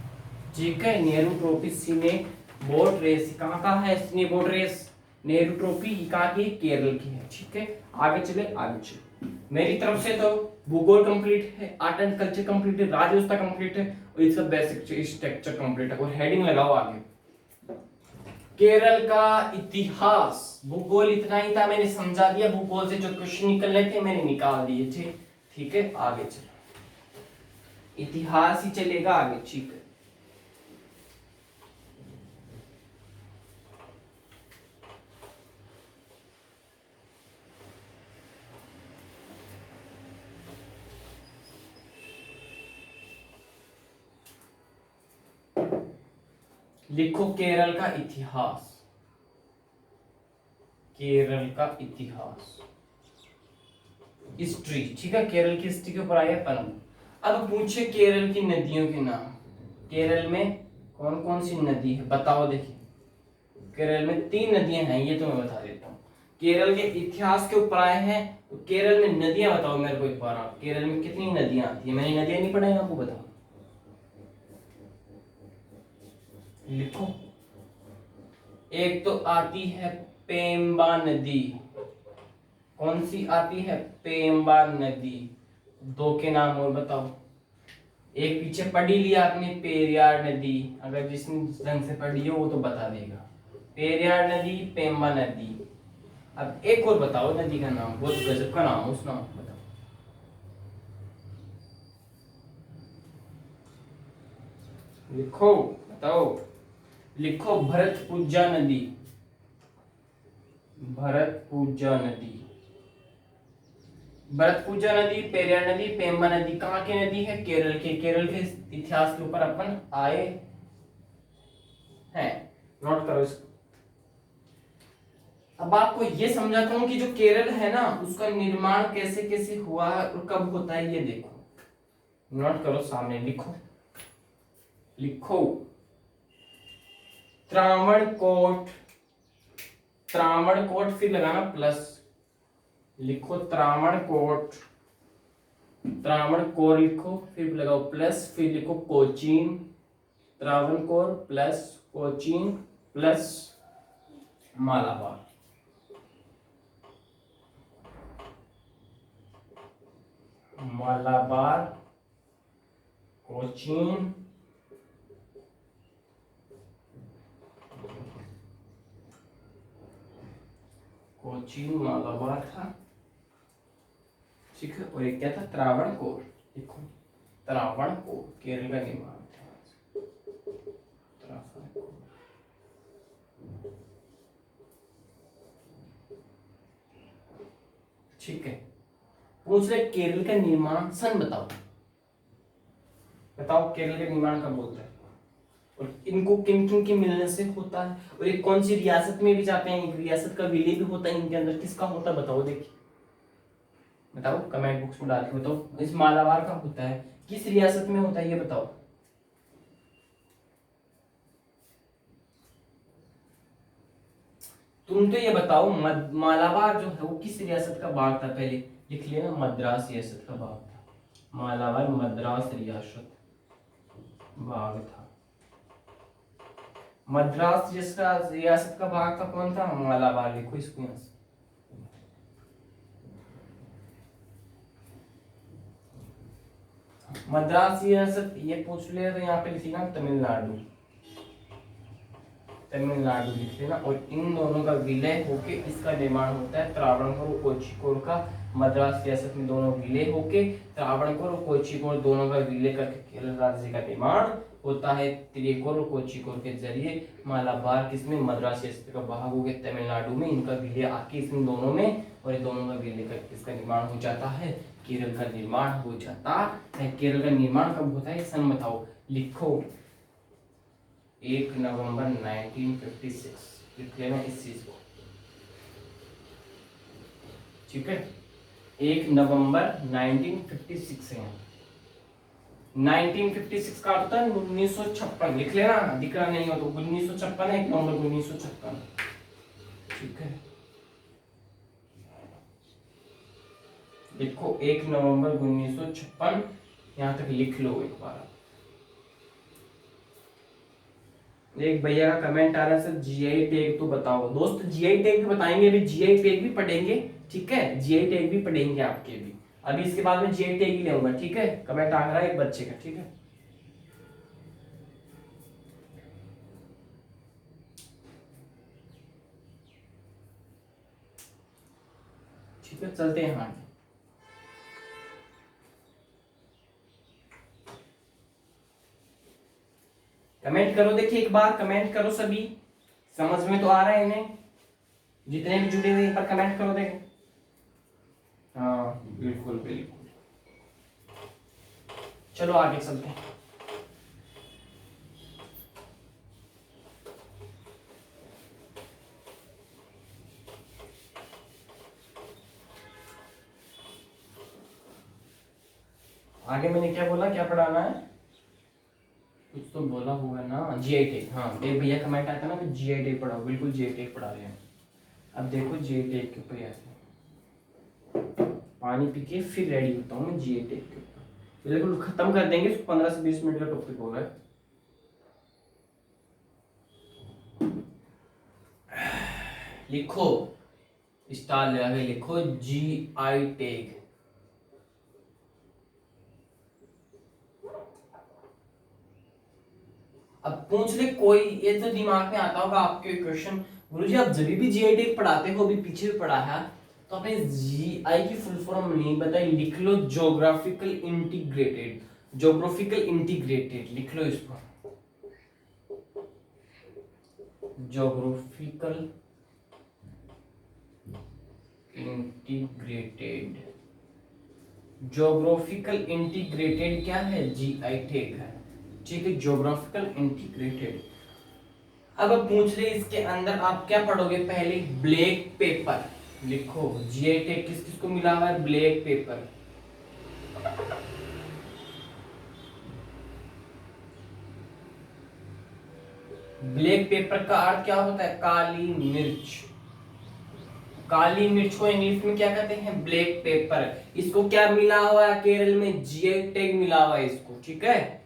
ठीक है। Nehru trophy snake boat race कहाँ का है, snake boat race Nehru trophy कहाँ की, केरल की है, ठीक है। आगे चले, आगे चले। मेरी तरफ से तो भूगोल कंप्लीट है, आर्ट एंड कल्चर कंप्लीट है, राज्य व्यवस्था कंप्लीट है, और इसका बेसिक स्ट्रक्चर कंप्लीट है। और हेडिंग लगाओ आगे, केरल का इतिहास। भूगोल इतना ही था, मैंने समझा दिया, भूगोल से जो क्वेश्चन निकलने थे मैंने निकाल दिए थे, ठीक है। आगे चलो, इतिहास ही चलेगा आगे, ठीक है। लिखो केरल का इतिहास, केरल का इतिहास, हिस्ट्री, ठीक है। केरल की हिस्ट्री के ऊपर आया पन्ना। अब पूछे केरल की नदियों के नाम, केरल में कौन कौन सी नदी है बताओ। देखिए केरल में 3 नदियां हैं, ये तो मैं बता देता हूँ। केरल के इतिहास के ऊपर आए हैं तो केरल में नदियां बताओ मेरे को एक बार, आप केरल में कितनी नदियां आती है, मैंने नदियां नहीं पढ़ाई आपको, बताओ, लिखो। एक तो आती है पेम्बा नदी, कौन सी आती है, पेम्बा नदी। 2 के नाम और बताओ। एक पीछे पढ़ी लिया आपने, पेरियार नदी, अगर जिसने ढंग से पढ़ी हो वो तो बता देगा, पेरियार नदी, पेम्बा नदी। अब एक और बताओ नदी का नाम, बहुत गजब का नाम, उस नाम बताओ। लिखो, बताओ, लिखो भरतपुजा नदी, भरतपुजा नदी, भरतपुजा नदी, पेरियार नदी, पेम्बा नदी कहाँ की नदी है, केरल के। केरल के इतिहास के ऊपर अपन आए हैं, नोट करो इसको। अब आपको ये समझाता हूं कि जो केरल है ना उसका निर्माण कैसे कैसे हुआ है और कब होता है, ये देखो, नोट करो, सामने लिखो, लिखो त्रावणकोट त्रावणकोट, फिर लगाना प्लस, लिखो त्रावणकोट, त्रावणकोर लिखो, फिर लगाओ प्लस, फिर लिखो कोचीन, त्रावणकोर प्लस कोचीन प्लस मालाबार। मालाबार, कोचीन, कोचीन मालाबार था, ठीक है। और एक क्या था, त्रावणकोर, देखो त्रावणकोर केरल का निर्माण था, त्रावणकोर। ठीक है। पूछ रहे केरल का निर्माण सन बताओ, बताओ केरल का निर्माण कब होता है, और इनको किन किन के मिलने से होता है, और ये कौन सी रियासत में भी जाते हैं, एक रियासत का विलय भी होता है इनके अंदर, किसका होता है बताओ, देखिए बताओ कमेंट बॉक्स में डाल के बताओ। इस मालाबार का होता है, किस रियासत में होता है ये बताओ। तुम तो ये बताओ मालाबार जो है वो किस रियासत का भाग था, पहले लिख लिया ना, मद्रास रियासत का भाग था। मालाबार मद्रास रियासत भाग था। मद्रास जिसका रियासत का भाग था कौन था, मालाबार, लिखो इसको यहां से। मद्रास रियासत ये पूछ ले तो यहाँ पे लिखना तमिलनाडु, तमिलनाडु लिख लेना। और इन दोनों का विलय होके इसका निर्माण होता है त्रावणकोर और कोझिकोड का। मद्रास रियासत में दोनों विलय होके त्रावणकोर और कोझिकोड दोनों का विलय करके केरल राज्य का निर्माण होता है। त्रिकोर और कोझिकोड के जरिए मालाबार किसमें, मद्रास रियासत का भाग हो गया तमिलनाडु में, इनका विलय आके इसमें दोनों में, और ये दोनों का विलय करके इसका निर्माण हो जाता है, केरल का निर्माण हो जाता है। केरल का निर्माण कब होता है सन बताओ, लिखो 1 नवंबर 1956, लिख लेना इस चीज को, ठीक है। 1 नवंबर 1956 है, 1956 का होता है 1956, लिख लेना, दिख रहा नहीं हो तो 1956 है, 1 नवंबर 1956, ठीक है। देखो 1 नवंबर 1956, यहां तक लिख लो एक बार। एक भैया का कमेंट आ रहा है सर जीआई टैग तो बताओ। दोस्त जीआई टैग भी बताएंगे, अभी जीआई टैग भी पढ़ेंगे, ठीक है, जीआई टैग भी पढ़ेंगे आपके भी, अभी इसके बाद में जीआई टैग ही लेऊंगा, ठीक है। कमेंट आ रहा है एक बच्चे का, ठीक है। ठीक है, चलते हैं आगे। कमेंट करो, देखिए एक बार कमेंट करो सभी, समझ में तो आ रहा है इन्हें, जितने भी जुड़े हुए एक बार कमेंट करो देखें। हाँ बिल्कुल बिल्कुल, चलो आगे चलते हैं। आगे मैंने क्या बोला, क्या पढ़ाना है, कुछ तो बोला हुआ ना, जीआई टैग। हाँ एक भैया कमेंट आता है ना कि जीआई टैग पढ़ाओ, बिल्कुल जीआई टैग पढ़ा रहे हैं। अब देखो जीआई टैग के ऊपर आते हैं, पानी पी के फिर रेडी होता हूँ मैं जीआई टैग के ऊपर, बिल्कुल खत्म कर देंगे, 15 से 20 मिनट का टॉपिक हो रहा है। लिखो स्टार लगा के लिखो जीआई टैग। अब पूछ ले कोई, ये तो दिमाग में आता होगा आपके क्वेश्चन, गुरुजी आप जब भी जीआई टैग पढ़ाते हो, अभी पीछे भी पढ़ा है, तो आपने जीआई की फुल फॉर्म नहीं बताई, लिख लो ज्योग्राफिकल इंटीग्रेटेड, ज्योग्राफिकल इंटीग्रेटेड लिख लो इसको, ज्योग्राफिकल इंटीग्रेटेड। ज्योग्राफिकल इंटीग्रेटेड क्या है, जीआई टैग है, ठीक है, ज्योग्राफिकल इंटीग्रेटेड। अब पूछ रहे इसके अंदर आप क्या पढ़ोगे, पहले ब्लैक पेपर लिखो, जीआई टैग किस किस को मिला हुआ है, ब्लैक पेपर। ब्लैक पेपर का अर्थ क्या होता है, काली मिर्च, काली मिर्च को इंग्लिश में क्या कहते हैं? Black pepper. इसको क्या मिला हुआ है केरल में? जीआई टैग मिला हुआ है इसको, ठीक है।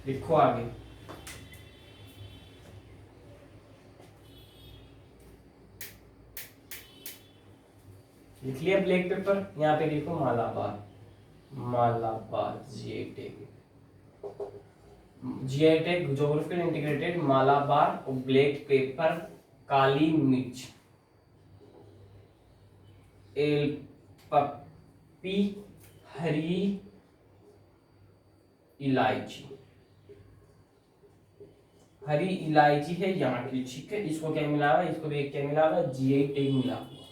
लिखो आगे। लिख लिया ब्लैक पेपर, यहाँ पे लिखो Malabar. Malabar GI tag, GI tag geographical integrated Malabar और ब्लैक पेपर, काली मिर्च, एल पप्पी, हरी इलायची। हरी इलायची है यहाँ की, ठीक है। इसको क्या मिला हुआ है? इसको भी क्या मिला हुआ है? जीआई टैग मिला हुआ।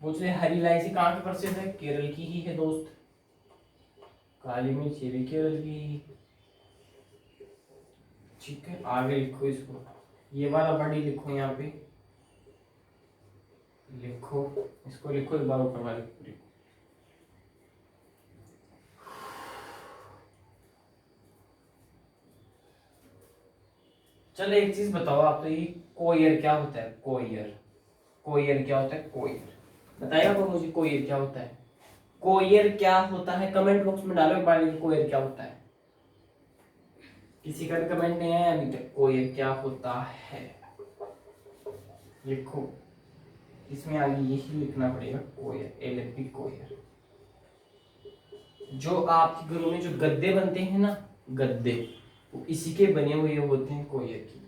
मुझे हरी इलायची कहाँ की प्रसिद्ध है? केरल की ही है दोस्त। काली मिर्च ये भी केरल की ही, ठीक है। आगे लिखो इसको, ये वाला वर्ड ही लिखो यहाँ पे, लिखो इसको, लिखो एक बार ऊपर वाले को लिखो। चलो एक चीज बताओ आप, तो ये कोयर क्या होता है? कोयर, कोयर क्या होता है? कोयर बताइए आप मुझे, कोयर क्या होता है? कोयर क्या होता है? कमेंट बॉक्स में डालो एक बार, कोयर क्या होता है? किसी का भी कमेंट नहीं आया अभी तक। कोयर क्या होता है लिखो, इसमें आगे यही लिखना पड़ेगा, कोयर, एलपी कोयर। जो आपके घरों में जो गद्दे बनते हैं ना, गद्दे, वो इसी के बने हुए होते हैं, कोयर की।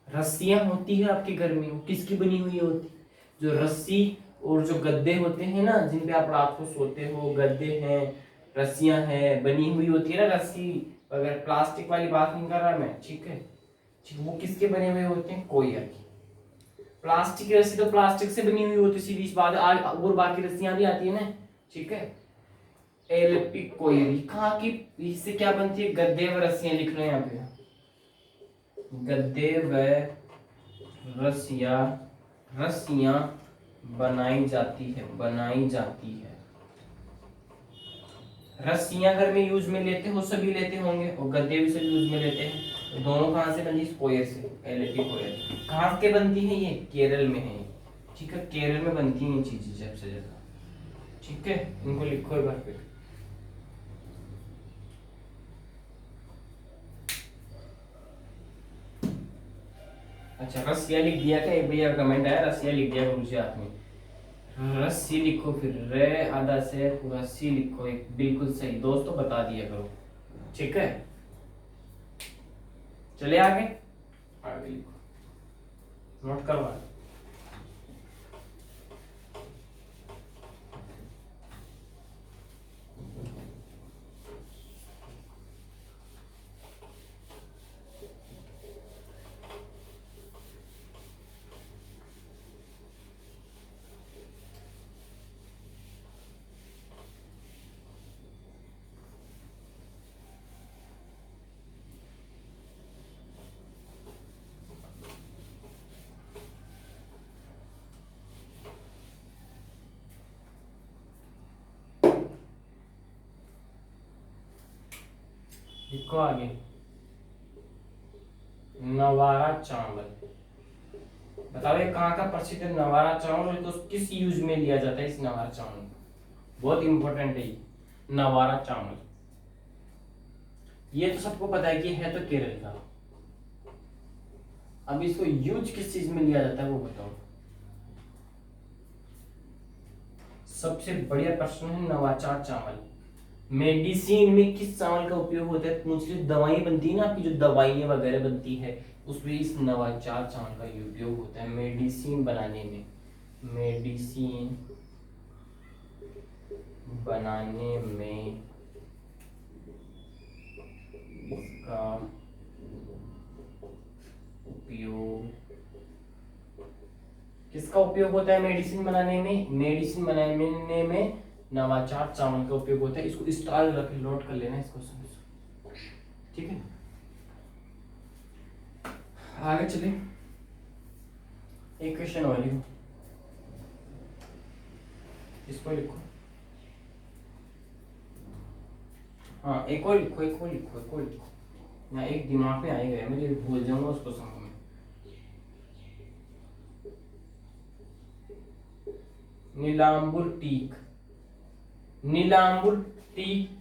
रस्सियां होती है आपके घर में, वो किसकी बनी हुई होती? जो रस्सी और जो गद्दे होते हैं ना, जिन पे आप रात को सोते हो, गद्दे हैं, रस्सियां हैं, बनी हुई होती है ना रस्सी, अगर प्लास्टिक वाली बात नहीं कर रहा मैं, ठीक है, ठीक, वो किसके बने हुए होते हैं? कोयर की। प्लास्टिक की रस्सी तो प्लास्टिक से बनी हुई होती है, सीधी सी बात है, और बाकी रस्सियां भी आती है ना, ठीक है। एलपी कोयरी कहाँ की, इससे क्या बनती है? गद्दे व रस्सियां लिख लो यहाँ पे, गद्दे व रस्सियां, रस्सियां बनाई जाती है, बनाई जाती है। रस्सियां घर में यूज में लेते हो, सभी लेते होंगे, और गद्दे भी सभी यूज में लेते हैं। तो दोनों कहाँ से बनती है? कोयर से, एलपी कोयर। कहाँ के बनती है ये? केरल में है, ठीक है। केरल में बनती है ये चीजें सबसे ज्यादा, ठीक है। इनको लिखो एक बार फिर। अच्छा रसिया लिख दिया क्या? एक भैया कमेंट आया, रसिया लिख दिया मुझे हाथ में। रस्सी लिखो फिर, रे आधा से पूरा सी लिखो, एक बिल्कुल सही दोस्तों, बता दिया करो, ठीक है। चले आगे, आगे लिखो, नोट करवा। लिखो आगे, नवारा चावल। बताओ ये कहाँ का प्रसिद्ध है? नवारा चावल। तो किस यूज में लिया जाता है इस नवारा चावल? बहुत इंपॉर्टेंट है ये नवारा चावल। ये तो सबको पता है कि है तो केरल का, अब इसको यूज किस चीज में लिया जाता है वो बताओ। सबसे बढ़िया प्रश्न है, नवाचार चावल। मेडिसिन में किस चावल का उपयोग होता है? पूछ ली, दवाई बनती है ना आपकी, जो दवाइयां वगैरह बनती है, उसमें इस नवाचार चावल का उपयोग होता है मेडिसिन बनाने में। मेडिसिन बनाने में इसका उपयोग, किसका उपयोग होता है मेडिसिन बनाने में? मेडिसिन बनाने में नवाचार चावल का उपयोग होता है। इसको स्टार रख नोट कर लेना इसको, ठीक है। आगे चले, एक क्वेश्चन और लिखो, इसको लिखो, हाँ एक और लिखो, एक और लिखो, एक और लिखो। यहाँ एक दिमाग में आएगा, मैं भूल जाऊंगा उस क्वेश्चन को मैं। नीलांबुर टीक, नीलांबुर टीक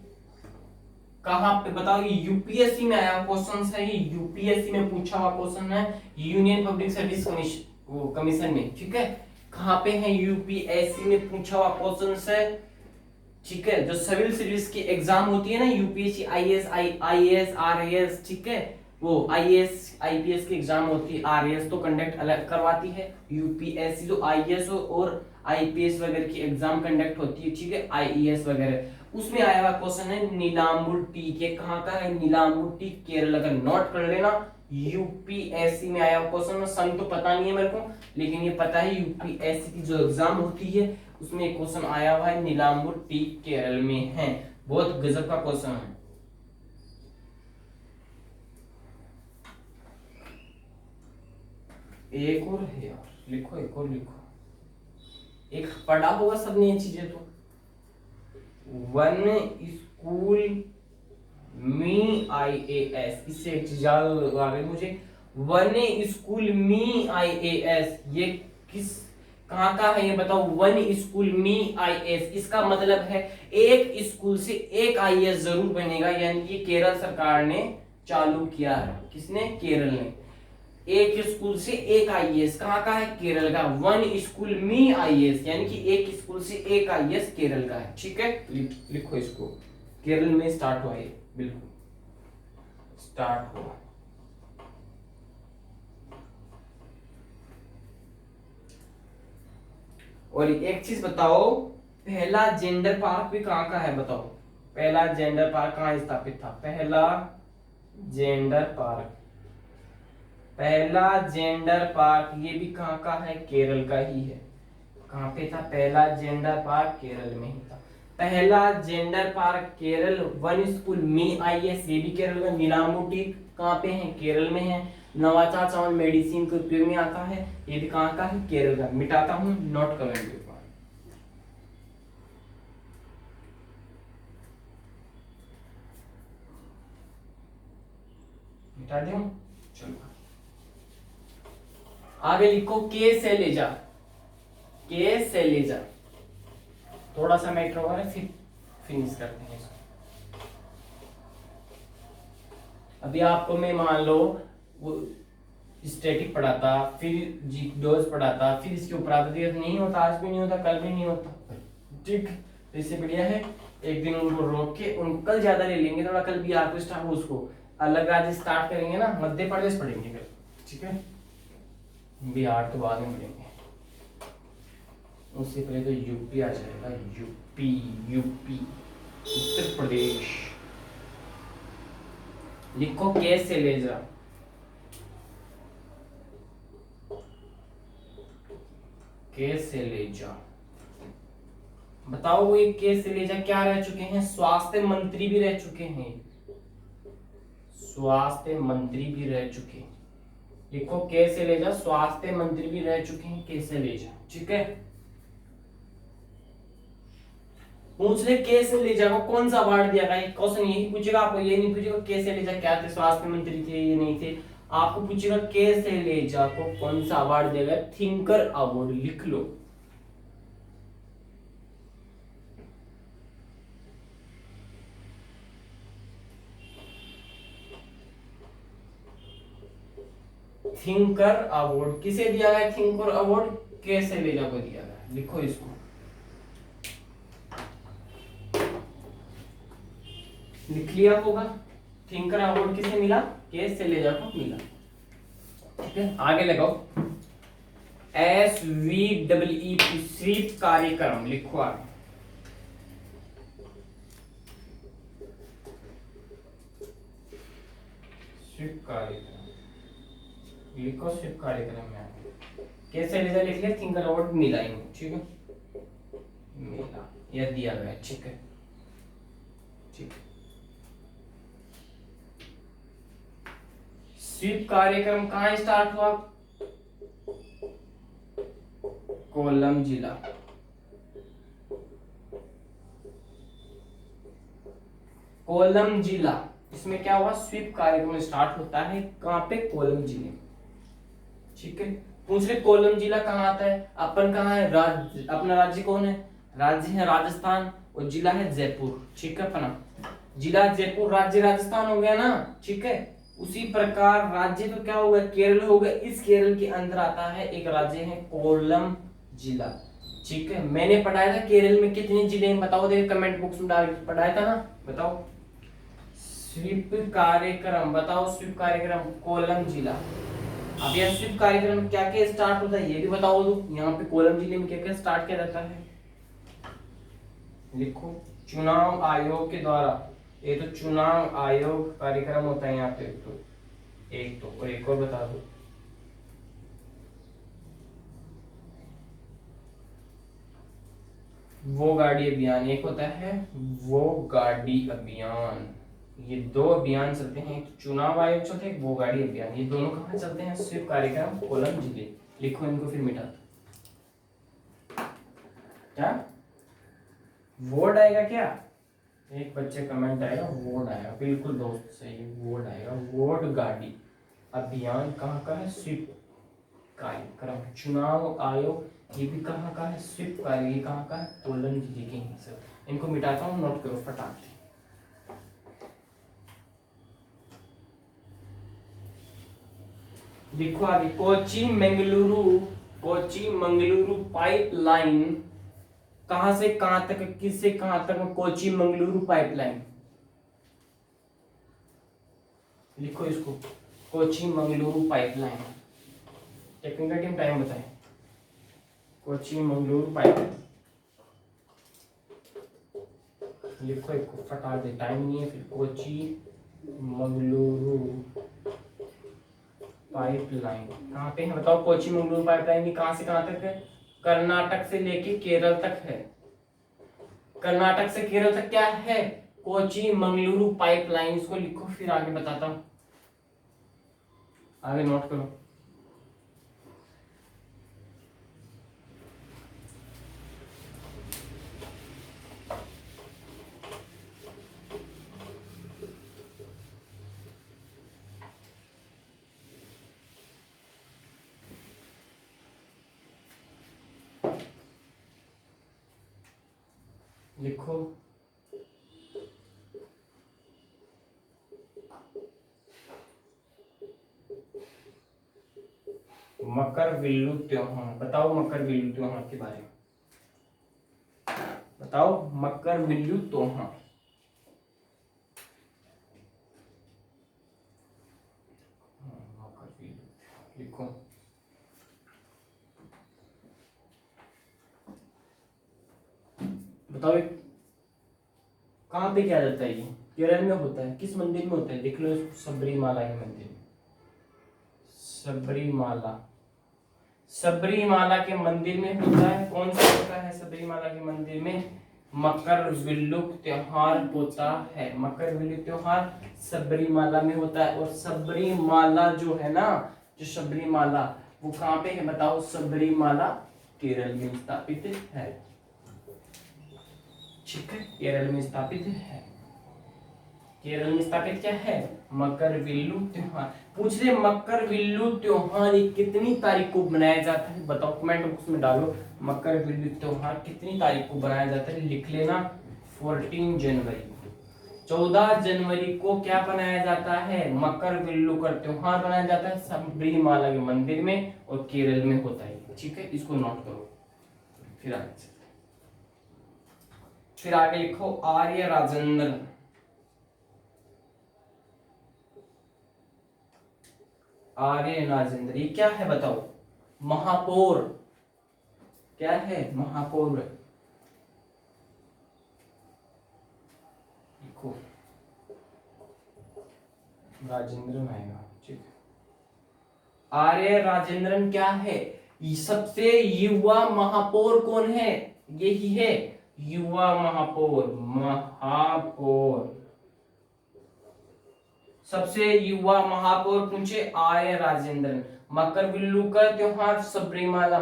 कहाँ पे बताओ? ये यूपीएससी में आया क्वेश्चन है, ये यूपीएससी में पूछा हुआ क्वेश्चन है, यूनियन पब्लिक सर्विस कमीशन में, ठीक है। कहाँ पे है? यूपीएससी में पूछा हुआ क्वेश्चन है, ठीक है। जो सिविल सर्विस की एग्जाम होती है ना, यूपीएससी आईएएस आईएएस आरएएस, ठीक है, वो आईएएस आईपीएस की एग्जाम होती है, आरएएस तो कंडक्ट अलग करवाती है, यूपीएससी जो आईएएस और आईपीएस वगैरह की एग्जाम कंडक्ट होती है, ठीक है, आईएएस वगैरह, उसमें आया हुआ क्वेश्चन है नीलांबुर टीक। ये कहाँ का है? नीलांबुर टीक केरल का, नोट कर लेना। यूपीएससी में आया हुआ क्वेश्चन, सन तो पता नहीं है मेरे को, लेकिन ये पता है यूपीएससी की जो एग्जाम होती है उसमें क्वेश्चन आया हुआ है, नीलांबुर टीक केरल में है। बहुत गजब का क्वेश्चन है। एक और है यार, लिखो, एक और लिखो, एक पढ़ा होगा सबने ये चीजें तो। वन स्कूल मी आईएएस, इससे एक चीज याद आ गई मुझे, वन स्कूल मी आईएएस, ये किस कहाँ का है ये बताओ? वन स्कूल मी आईएएस, इसका मतलब है एक स्कूल से एक आईएएस जरूर बनेगा, यानी कि केरल सरकार ने चालू किया है। किसने? केरल ने। एक स्कूल से एक आईएएस कहाँ का है? केरल का। वन स्कूल मी आईएएस, यानी कि एक स्कूल से एक आईएएस केरल का है, ठीक है। लिखो इसको, केरल में स्टार्ट हुआ है, बिल्कुल स्टार्ट हुआ। और एक चीज बताओ, पहला जेंडर पार्क भी कहाँ का है बताओ? पहला जेंडर पार्क कहाँ स्थापित था? पहला जेंडर पार्क, पहला जेंडर पार्क ये भी कहाँ का है? केरल का ही है। कहाँ पे था पहला जेंडर पार्क? केरल में ही था। पहला gender park Kerala. One school मी आईएएस ये भी केरल का। नीलांबुर टीक कहाँ पे है? केरल में है। नवाचार चावल मेडिसिन के उपयोग में आता है, ये भी कहाँ का है? केरल का। मिटाता हूँ, नोट कर लेंगे। मिटा दूं? चलो आगे लिखो, के शैलेजा, के शैलेजा। थोड़ा सा मैटर होगा ना, फिर फिनिश करते हैं इसको। अभी आपको मैं मान लो वो स्टैटिक पढ़ाता, फिर जीडोज पढ़ाता, फिर इसके ऊपर आता, नहीं होता, आज भी नहीं होता, कल भी नहीं होता, ठीक। तो इससे बढ़िया है एक दिन उनको रोक के, उनको कल ज्यादा ले लेंगे, थोड़ा कल बिहार को स्टार्ट, उसको अलग राज्य स्टार्ट करेंगे ना, मध्य प्रदेश पढ़ेंगे फिर, ठीक है। बिहार तो बाद में पढ़ेंगे, उससे पहले तो यूपी आ जाएगा। UP, UP Uttar Pradesh. लिखो, के शैलेजा, के शैलेजा। बताओ ये के शैलेजा क्या रह चुके हैं? स्वास्थ्य मंत्री भी रह चुके हैं, स्वास्थ्य मंत्री भी रह चुके हैं। लिखो, के शैलेजा स्वास्थ्य मंत्री भी रह चुके हैं, के शैलेजा, ठीक है। पूछ ले के शैलेजा को कौन सा अवार्ड दिया गया, क्वेश्चन यही पूछेगा आपको, ये नहीं पूछेगा के शैलेजा क्या थे, स्वास्थ्य मंत्री थे, ये नहीं थे। आपको पूछेगा के शैलेजा को कौन सा अवार्ड दिया गया? थिंकर अवार्ड, लिख लो। थिंकर अवार्ड किसे दिया गया? थिंकर अवार्ड के शैलेजा को दिया गया। लिखो इसको, लिख लिया होगा। थिंकर अवार्ड किसे मिला? के शैलेजा को मिला, ठीक है। आगे लगाओ, SVEE स्वीप कार्यक्रम, लिखो आगे। स्वीप कार्यक्रम लिखो, स्वीप कार्यक्रम में के शैलेजा लिख लिया, थिंकर अवार्ड मिला ही, ठीक है, मिला या दिया गया, ठीक है, ठीक। स्वीप कार्यक्रम कहाँ स्टार्ट हुआ? कोल्लम जिला, कोल्लम जिला इसमें क्या हुआ, स्वीप कार्यक्रम स्टार्ट होता है कहाँ पे, कोल्लम जिले। ठीक है, पूछ रहे कोल्लम जिला कहाँ आता है, अपन कहाँ है, राज्य, अपना राज्य कौन है, राज्य है राजस्थान और जिला है जयपुर। ठीक है, अपना जिला जयपुर, राज्य राजस्थान हो गया ना। ठीक है, उसी प्रकार राज्य तो क्या हो गया, केरल हो गया। इस केरल के अंदर आता है एक राज्य है कोल्लम जिला। ठीक है, मैंने पढ़ाया था केरल में कितने जिले हैं बताओ, देखिए कमेंट बॉक्स में डाल के पढ़ाया था ना, बताओ। स्वीप कार्यक्रम बताओ, स्वीप कार्यक्रम कोल्लम जिला। अब यह स्वीप कार्यक्रम में क्या क्या स्टार्ट होता है ये भी बताओ दो, यहाँ पे कोल्लम जिले में क्या क्या स्टार्ट किया जाता है, लिखो। चुनाव आयोग के द्वारा, ये तो चुनाव आयोग कार्यक्रम होता है यहाँ पे, एक तो और एक और बता दो, वो गाड़ी अभियान, एक होता है वो गाड़ी अभियान। ये दो अभियान चलते हैं, एक चुनाव आयोग चलते हैं, वो गाड़ी अभियान। ये दोनों कहाँ चलते हैं, स्वीप कार्यक्रम कोल्लम जिले। लिखो इनको फिर मिटा दो। क्या वोट आएगा क्या, एक बच्चे कमेंट आएगा वोट आएगा, बिल्कुल दोस्त सही, वोट आएगा। वोट गाड़ी अभियान कहाँ का है, स्वीप कार्यक्रम। चुनाव आयोग ये भी कहाँ का है, स्वीप कार्य, ये कहाँ का है, कोल्लम जिले के ही सर। इनको मिटाता हूँ, नोट करो फटाक से। लिखो आगे, कोची मंगलुरु पाइपलाइन कहां से कहां तक, किससे कहां तक, कोची मंगलुरु पाइपलाइन। लिखो इसको, Kochi Mangaluru pipeline. Technical team time बताए, कोची मंगलुरु पाइपलाइन। लिखो इसको फटाक दे, टाइम नहीं है फिर। कोची मंगलुरु पाइपलाइन कहाँ पे है बताओ, कोची मंगलुरु पाइपलाइन कहां से कहां तक है, कर्नाटक से लेके केरल तक है। कर्नाटक से केरल तक क्या है, कोची मंगलुरु पाइपलाइन। इसको लिखो फिर आगे बताता हूं, आगे नोट करो। लिखो मकरविल्लु त्योहार। बताओ मकरविल्लु त्योहार के बारे में बताओ, मकरविल्लु त्योहार। लिखो बताओ कहाँ पे किया जाता है, ये केरल में होता है, किस मंदिर में होता है, लिख लो इसको, सबरीमाला के मंदिर में। सबरीमाला के मंदिर में होता है, कौन सा होता है सबरीमाला के मंदिर में, मकरविल्लु त्योहार होता है। मकरविल्लु त्योहार सबरीमाला में होता है। और सबरीमाला जो है ना, जो सबरीमाला वो कहाँ पे है बताओ, सबरीमाला केरल में स्थापित है। ठीक है, केरल में स्थापित है। केरल में स्थापित क्या है, मकरविल्लु त्योहार। पूछ रहे मकरविल्लु त्योहार कितनी तारीख को मनाया जाता है बताओ, कमेंट बॉक्स में डालो। मकरविल्लु त्योहार कितनी तारीख को मनाया जाता है, लिख लेना 14 जनवरी। 14 जनवरी को क्या बनाया जाता है, मकरविल्लु का त्योहार बनाया जाता है सबरीमाला के मंदिर में, और केरल में होता है। ठीक है, इसको नोट करो। फिर आगे लिखो आर्य राजेंद्र। आर्य राजेंद्र ये क्या है बताओ, महापौर। क्या है, महापौर। लिखो राजेंद्रन आएगा। ठीक है, आर्य राजेंद्रन क्या है, सबसे युवा महापौर कौन है, यही है युवा महापौर। सबसे युवा महापौर पूछे आर्य राजेंद्रन। मकरविल्लु का त्योहार सबरीमाला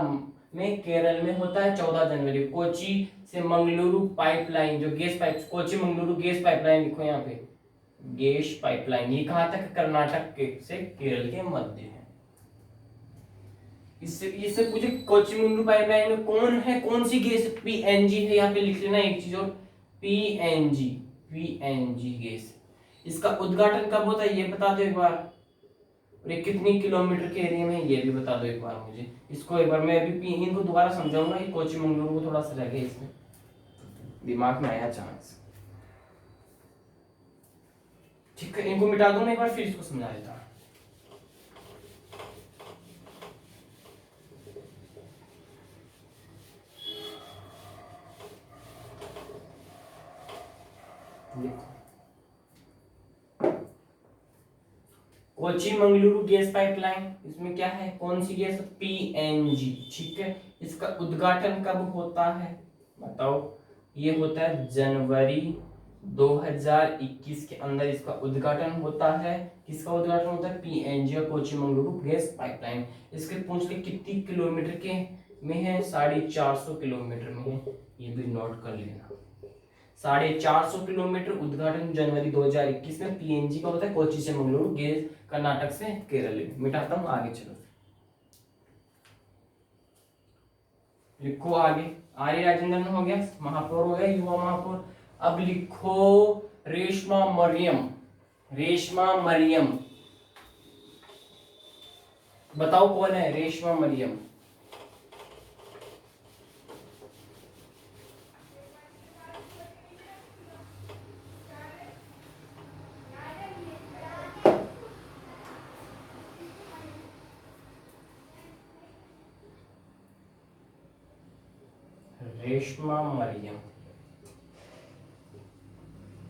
में केरल में होता है 14 जनवरी। कोची से मंगलुरु पाइपलाइन, जो gas pipe, Kochi Mangaluru gas pipeline लिखो यहाँ पे, गैस पाइपलाइन, ये कहां तक? कर्नाटक के से केरल के मध्य है। इससे पूछे कोचिमंगलुरु पाइपलाइन में कौन है, कौन सी गैस? पीएनजी है, यहाँ पे लिख लेना एक चीज और, पीएनजी, पीएनजी गैस। इसका उद्घाटन कब होता है ये बता दो एक बार, और ये कितनी किलोमीटर के एरिया में ये भी बता दो एक बार मुझे। इसको एक बार मैं अभी इनको दोबारा समझाऊंगा, ये कोचिमंगलुरु को थोड़ा सा रह गया इसमें, दिमाग में आया अचानक से। ठीक है, इनको मिटा दूं मैं एक बार, फिर इसको समझा देता हूं। कोचिमंगलुरु गैस पाइपलाइन, इसमें क्या है, कौन सी गैस? पीएनजी। ठीक है, इसका उद्घाटन कब होता है बताओ? ये होता है जनवरी 2021 के अंदर इसका उद्घाटन होता है। किसका उद्घाटन होता है? पीएनजी और कोचिमंगलुरु गैस पाइपलाइन। इसके पूछ ले कितनी किलोमीटर के में है? 450 किलोमीटर में है, ये भी नोट कर लेना। 450 किलोमीटर, उद्घाटन जनवरी 2021 में, पीएनजी का होता है कोची से मंगलुरु गैस, कर्नाटक से केरल। मिटाता हूं, आगे चलो, लिखो आगे। आर्य राजेंद्रन हो गया, महापौर हो गया, युवा महापौर। अब लिखो रेशमा मरियम, रेशमा मरियम, बताओ कौन है रेशमा मरियम? रेशमा मरियम,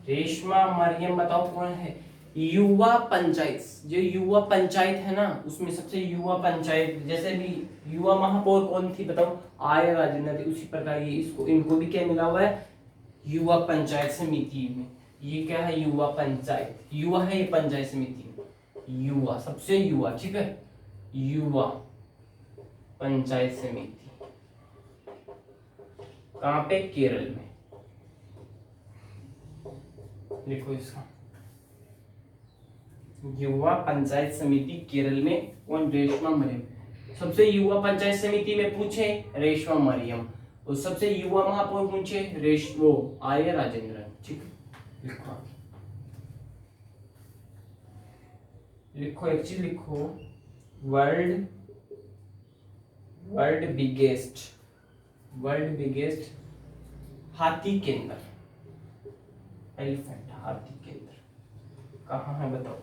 रेशमा मरियम बताओ कौन है? युवा पंचायत, जो युवा पंचायत है ना, उसमें सबसे युवा पंचायत, जैसे भी युवा महापौर कौन थी बताओ? आर्य राजेंद्र थी। उसी प्रकार ये इसको, इनको भी क्या मिला हुआ है? युवा पंचायत समिति में। ये क्या है? युवा पंचायत, युवा है ये पंचायत समिति में, युवा सबसे युवा। ठीक है, युवा पंचायत समिति कहां पे? केरल में। लिखो इसका, युवा पंचायत समिति केरल में। कौन? रेशमा मरियम। सबसे युवा पंचायत समिति में पूछे रेशमा मरियम, और सबसे युवा महापौर पूछे वो आर्य राजेंद्र। ठीक है, लिखो लिखो एक चीज लिखो, वर्ल्ड बिगेस्ट, वर्ल्ड बिगेस्ट हाथी केंद्र, एलिफेंट हाथी केंद्र कहाँ है बताओ?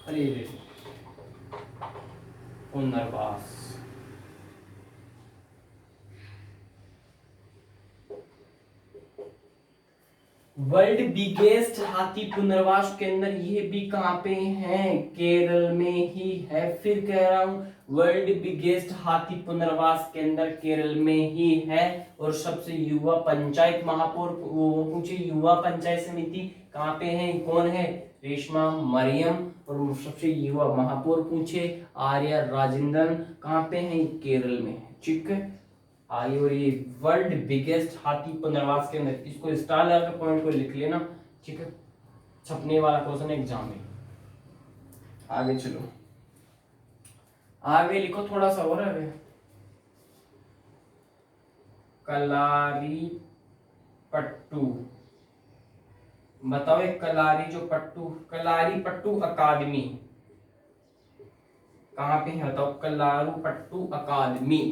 अरे पुनर्वास, वर्ल्ड बिगेस्ट हाथी पुनर्वास केंद्र, ये भी कहां पे है? केरल में ही है। फिर कह रहा हूं, वर्ल्ड बिगेस्ट हाथी पुनर्वास केंद्र केरल में ही है। और सबसे युवा पंचायत महापौर वो पूछे, युवा पंचायत समिति कहां पे है? कौन है? रेशमा मरियम। और सबसे युवा महापौर पूछे आर्य राजेंद्रन, कहां पे है? केरल में। ठीक है, आई, और ये वर्ल्ड बिगेस्ट हाथी पुनर्वास के अंदर, इसको स्टार लगा के पॉइंट को लिख लेना। ठीक है, छपने वाला क्वेश्चन एग्जाम में। आगे चलो, आगे लिखो थोड़ा सा और आगे। कलारी पट्टू, बताओ एक कलारी जो पट्टू, कलारी पट्टू अकादमी कहां पे है बताओ? कलारू पट्टू अकादमी,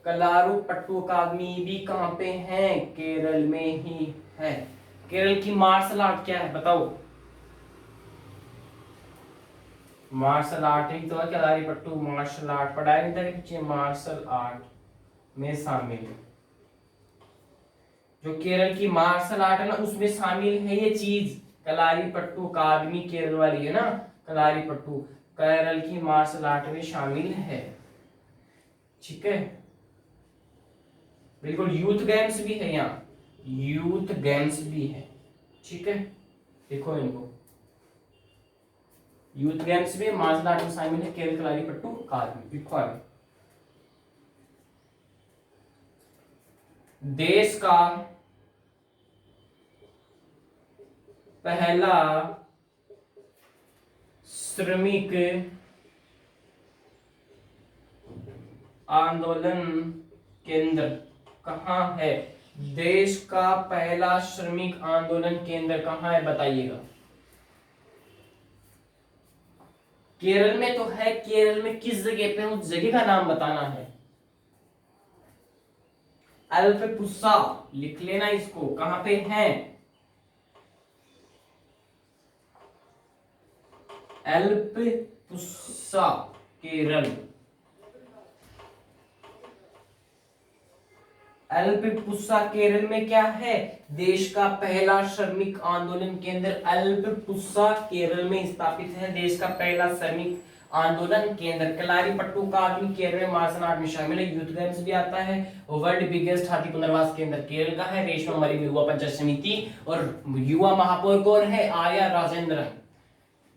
कलारू पट्टू अकादमी भी कहां पे है? केरल में ही है। केरल की मार्शल आर्ट क्या है बताओ? मार्शल आर्ट ही तो है कलारी पट्टू, मार्शल आर्ट पढ़ाया नहीं था कि मार्शल आर्ट में शामिल है। जो केरल की मार्शल आर्ट है ना, उसमें शामिल है ये चीज। कलारी पट्टू अकादमी केरल वाली है ना, कलारी पट्टू केरल की मार्शल आर्ट में शामिल है। ठीक है, बिल्कुल। यूथ गेम्स भी है यहाँ, यूथ गेम्स भी है। ठीक है, देखो इनको, यूथ गेम्स में मार्शल आर्ट में शामिल है केरल कलारी पट्टू अकादमी। लिखो आगे। देश का पहला श्रमिक आंदोलन केंद्र कहाँ है? देश का पहला श्रमिक आंदोलन केंद्र कहाँ है बताइएगा। केरल में तो है, केरल में किस जगह पे, उस जगह का नाम बताना है। अल्पपुस्सा लिख लेना इसको, कहां पे है? अल्पपुस्सा केरल। अल्पपुस्सा केरल में क्या है? देश का पहला श्रमिक आंदोलन केंद्र अल्पपुस्सा केरल में स्थापित है। देश का पहला श्रमिक आंदोलन केंद्र। कलारीपट्टू का आदमी केरल में मार्शल आर्ट में शामिल है। यूथ गेम्स भी आता है। वर्ल्ड बिगेस्ट हाथी पुनर्वास केंद्र केरल का है। रेशमा मरी में युवा पंचायत समिति और युवा महापौर कौन है? आर्या राजेंद्रन।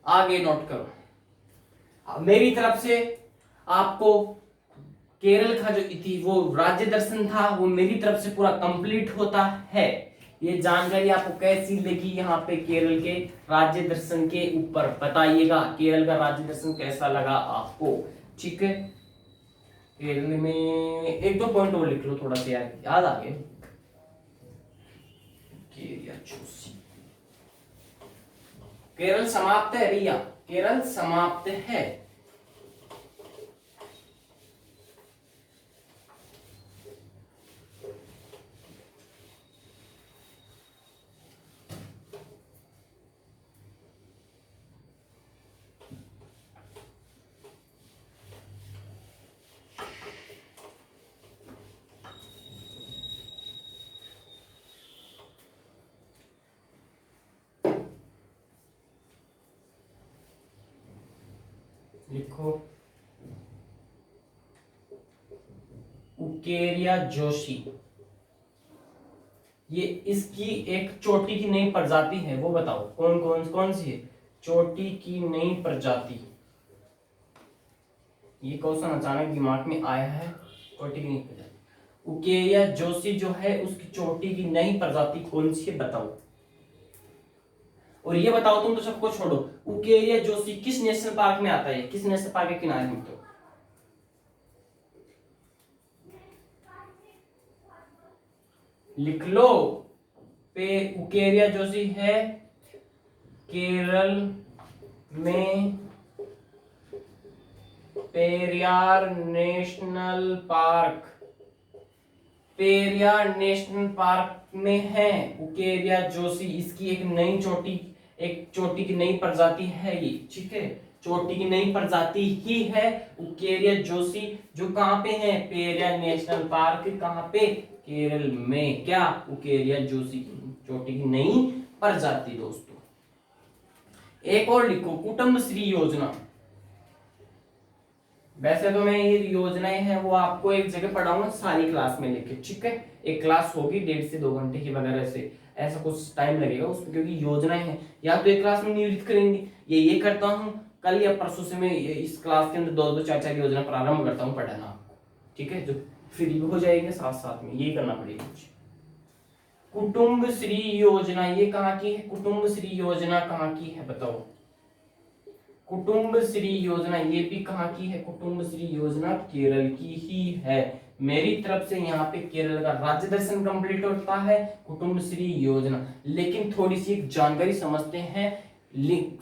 आगे नोट करो। मेरी तरफ से आपको केरल का जो वो राज्य दर्शन था वो मेरी तरफ से पूरा कंप्लीट होता है। ये जानकारी आपको कैसी लगी यहाँ पे केरल के राज्य दर्शन के ऊपर बताइएगा। केरल का राज्य दर्शन कैसा लगा आपको? ठीक है, केरल में एक दो पॉइंट और लिख लो थोड़ा सा, याद आ गए। केरल समाप्त है भैया, केरल समाप्त है। लिखो उकेरिया जोशी। ये इसकी एक चोटी की नई प्रजाति है, वो बताओ कौन सी है? चोटी की नई प्रजाति। ये क्वेश्चन अचानक दिमाग में आया है। चोटी की नई प्रजाति उकेरिया जोशी जो है उसकी चोटी की नई प्रजाति कौन सी है बताओ। और ये बताओ, तुम तो सबको छोड़ो, उकेरिया जोशी किस नेशनल पार्क में आता है? किस नेशनल पार्क के किनारे में? तो लिख लो उकेरिया जोशी है केरल में Periyar national park. Periyar national park में है उकेरिया जोशी। इसकी एक चोटी की नई प्रजाति है ये। ठीक है, चोटी की नई प्रजाति ही है उकेरिया जोशी, जो कहां पे है? Periyar national park. कहां पे? केरल में। क्या? उकेरिया जोशी की चोटी की नई प्रजाति। दोस्तों एक और लिखो, कुटुंबश्री योजना। वैसे तो मैं ये योजनाएं हैं वो आपको एक जगह पढ़ाऊंगा सारी क्लास में लेके। ठीक है, एक क्लास होगी 1.5 से 2 घंटे की वगैरह से, ऐसा कुछ टाइम लगेगा उसमें, क्योंकि योजनाएं हैं। या तो एक क्लास में नियोजित करेंगे, ये करता हूँ कल या परसों से मैं इस क्लास के अंदर 2-2 4-4 योजना प्रारंभ करता हूँ पढ़ाना। ठीक है, जो फ्री हो जाएंगे साथ साथ में, यही करना पड़ेगा मुझे। कुटुंबश्री योजना ये कहाँ की है? कुटुंबश्री योजना कहाँ की है बताओ। कुटुंबश्री योजना ये भी कहाँ की है? कुटुंबश्री योजना केरल की ही है। मेरी तरफ से यहाँ पे केरल का राज्य दर्शन कंप्लीट होता है, कुटुंबश्री योजना। लेकिन थोड़ी सी जानकारी समझते हैं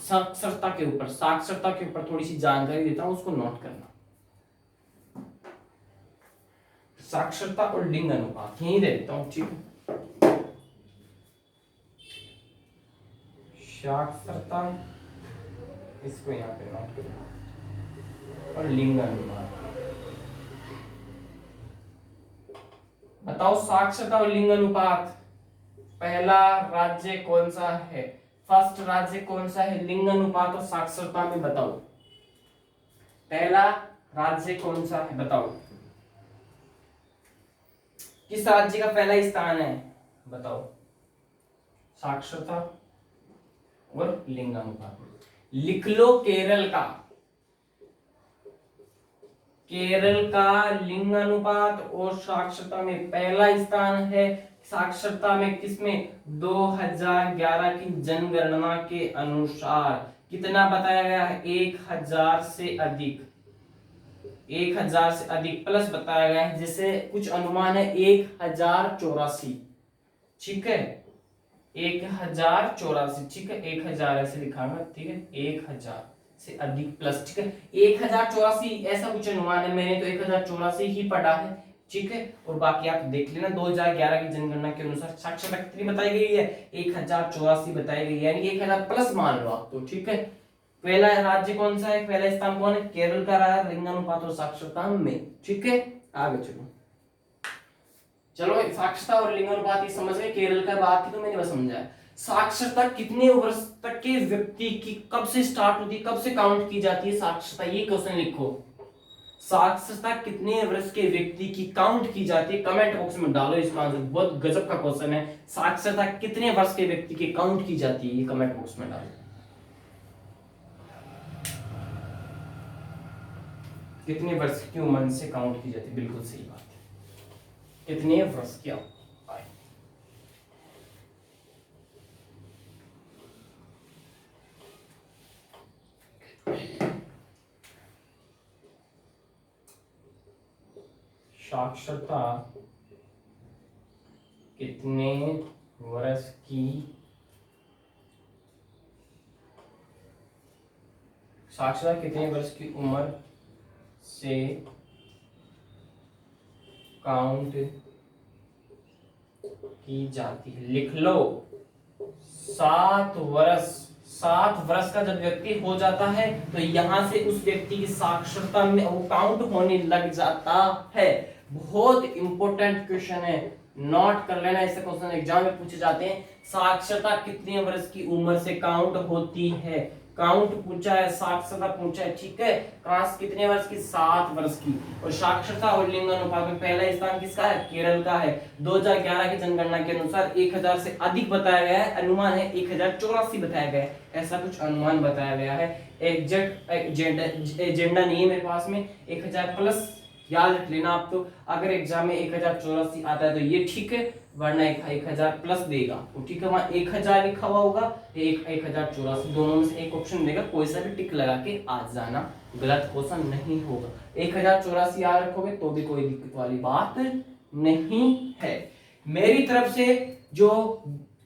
साक्षरता के ऊपर। साक्षरता के ऊपर थोड़ी सी जानकारी देता हूं, उसको नोट करना। साक्षरता और लिंग अनुपात यही दे देता हूं। ठीक है, साक्षरता इसको यहाँ पे नोट करना और लिंग अनुपात। बताओ साक्षरता और लिंग अनुपात पहला राज्य कौन सा है? फर्स्ट राज्य कौन सा है लिंग अनुपात और साक्षरता में? बताओ पहला राज्य कौन सा है बताओ। किस राज्य का पहला स्थान है बताओ? साक्षरता और लिंग अनुपात। लिख लो केरल का। केरल का लिंग अनुपात और साक्षरता में पहला स्थान है। साक्षरता में किसमें? 2011 की जनगणना के अनुसार कितना बताया गया है? 1000 से अधिक, 1000 से अधिक प्लस बताया गया है। जैसे कुछ अनुमान है 1084, ठीक है, 1084, ठीक है, 1000 ऐसे लिखा है, ठीक है, 1000 से अधिक प्लस, ठीक है, 1084 ऐसा कुछ अनुमान है। मैंने तो 1084 ही पढ़ा है, ठीक है, और बाकी आप देख लेना। 2011 की जनगणना के अनुसार साक्षरता कितनी बताई गई है? 1084 बताई गई है, यानी कि 1000 प्लस मान लो आप तो, ठीक है। पहला राज्य कौन सा है? पहला स्थान कौन है? केरल का रहा है लिंगानुपात और साक्षरता में, ठीक है। आगे चलो, चलो साक्षरता और लिंगानुपात ये समझ गए। केरल का बात की तो मैंने बस समझाया। साक्षरता कितने वर्ष तक के व्यक्ति की कब से स्टार्ट होती है, कब से काउंट की जाती है साक्षरता? ये क्वेश्चन लिखो। साक्षरता कितने वर्ष के व्यक्ति की काउंट की जाती है? कमेंट बॉक्स में डालो इसका आंसर। बहुत गजब का क्वेश्चन है। साक्षरता कितने वर्ष के व्यक्ति की काउंट की जाती है? ये कमेंट बॉक्स में डालो। कितने वर्ष की उम्र से काउंट की जाती है? बिल्कुल सही बात है, कितने वर्ष की आयु। साक्षरता कितने वर्ष की, साक्षरता कितने वर्ष की उम्र से काउंट की जाती है? लिख लो 7 वर्ष। 7 वर्ष का जब व्यक्ति हो जाता है तो यहां से उस व्यक्ति की साक्षरता में वो काउंट होने लग जाता है। बहुत इंपॉर्टेंट क्वेश्चन है, नोट कर लेना। ऐसे क्वेश्चन एग्जाम में पूछे जाते हैं। साक्षरता कितने वर्ष की उम्र से काउंट होती है? काउंट पूछा है, साक्षरता पूछा है, ठीक है। क्लास कितने वर्ष की? 7 वर्ष की। और साक्षरता और लिंग अनुपात में पहला स्थान किसका है? केरल का है। 2011 की जनगणना के अनुसार 1000 से अधिक बताया गया है। अनुमान है 1084 बताया गया है, ऐसा कुछ अनुमान बताया गया है। एग्जैक्ट एजेंडा नहीं है मेरे पास में। 1000 प्लस याद रख लेना आप तो। अगर एग्जाम में 1084 आता है तो ये ठीक है, वरना 1000 प्लस देगा तो ठीक है। वहां 1000 लिखा हुआ होगा, 1084, दोनों में से एक ऑप्शन देगा। कोई सा भी टिक लगा के आ जाना, गलत क्वेश्चन नहीं होगा। 1084 याद रखोगे तो भी कोई दिक्कत वाली बात नहीं है। मेरी तरफ से जो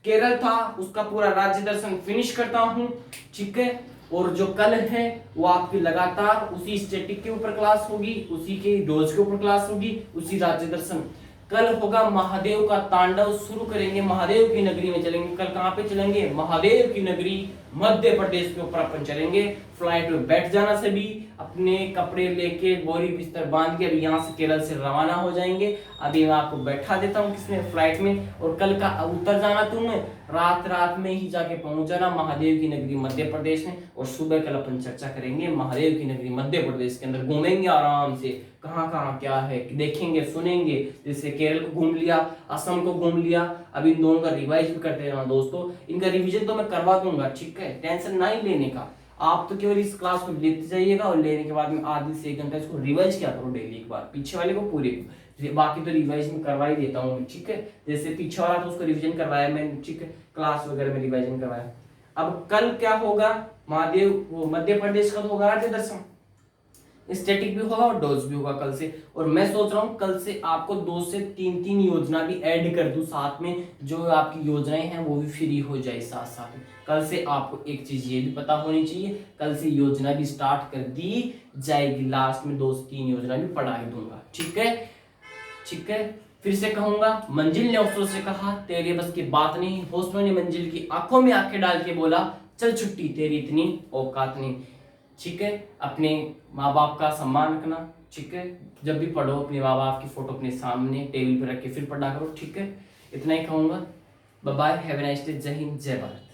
केरल था उसका पूरा राज्य दर्शन फिनिश करता हूं, ठीक है। और जो कल है वो आपकी लगातार उसी स्टैटिक के ऊपर क्लास होगी, उसी के डोज के ऊपर क्लास होगी, उसी राज्य दर्शन। कल होगा महादेव का तांडव, शुरू करेंगे, महादेव की नगरी में चलेंगे। कल कहां पे चलेंगे? महादेव की नगरी मध्य प्रदेश के ऊपर अपन चलेंगे। फ्लाइट में बैठ जाना, सभी अपने कपड़े लेके बोरी बिस्तर बांध के अभी यहाँ से केरल से रवाना हो जाएंगे। अभी मैं आपको बैठा देता हूँ किसमें? फ्लाइट में। और कल का उतर जाना तुमने, रात में ही जाके पहुंच जाना महादेव की नगरी मध्य प्रदेश में। और सुबह कल अपन चर्चा करेंगे महादेव की नगरी मध्य प्रदेश के अंदर। घूमेंगे आराम से, कहाँ कहाँ क्या है देखेंगे सुनेंगे। जैसे केरल को घूम लिया, असम को घूम लिया, अब इन दोनों का रिवाइज भी करते रहना दोस्तों। इनका रिवीजन तो मैं करवा दूंगा, ठीक है, टेंशन नहीं लेने का। आप तो केवल इस क्लास को लेते जाइएगा और लेने के बाद में आधे से 1 घंटा इसको रिवाइज किया करो डेली एक बार, पीछे वाले को पूरे को। बाकी तो रिवाइज में करवा ही देता हूँ, ठीक है। जैसे पीछे वाला तो उसको रिवीजन करवाया मैंने, ठीक है, क्लास वगैरह में रिवाइजन करवाया। अब कल क्या होगा? महादेव वो मध्य प्रदेश का तो होगा राज्य दर्शन, स्टैटिक भी होगा और डोज भी होगा कल से। और मैं सोच रहा हूँ कल से आपको 2 से 3 योजना भी ऐड कर दूं साथ में, जो आपकी योजनाएं हैं वो भी फ्री हो जाए साथ साथ में। कल से आपको एक चीज ये भी पता होनी चाहिए, कल से योजना भी स्टार्ट कर दी जाएगी। लास्ट में 2 से 3 योजना भी पढ़ा दूंगा, ठीक है, ठीक है। फिर से कहूंगा, मंजिल ने अफसोस से कहा तेरे बस की बात नहीं। होस्टल ने मंजिल की आंखों में आंखें डाल के बोला चल छुट्टी, तेरी इतनी औकात नहीं, ठीक है। अपने माँ बाप का सम्मान रखना, ठीक है। जब भी पढ़ो अपने माँ बाप की फोटो अपने सामने टेबल पर रख के फिर पढ़ा करो, ठीक है। इतना ही कहूंगा। Bye bye, have a nice day, जय हिंद, जय भारत।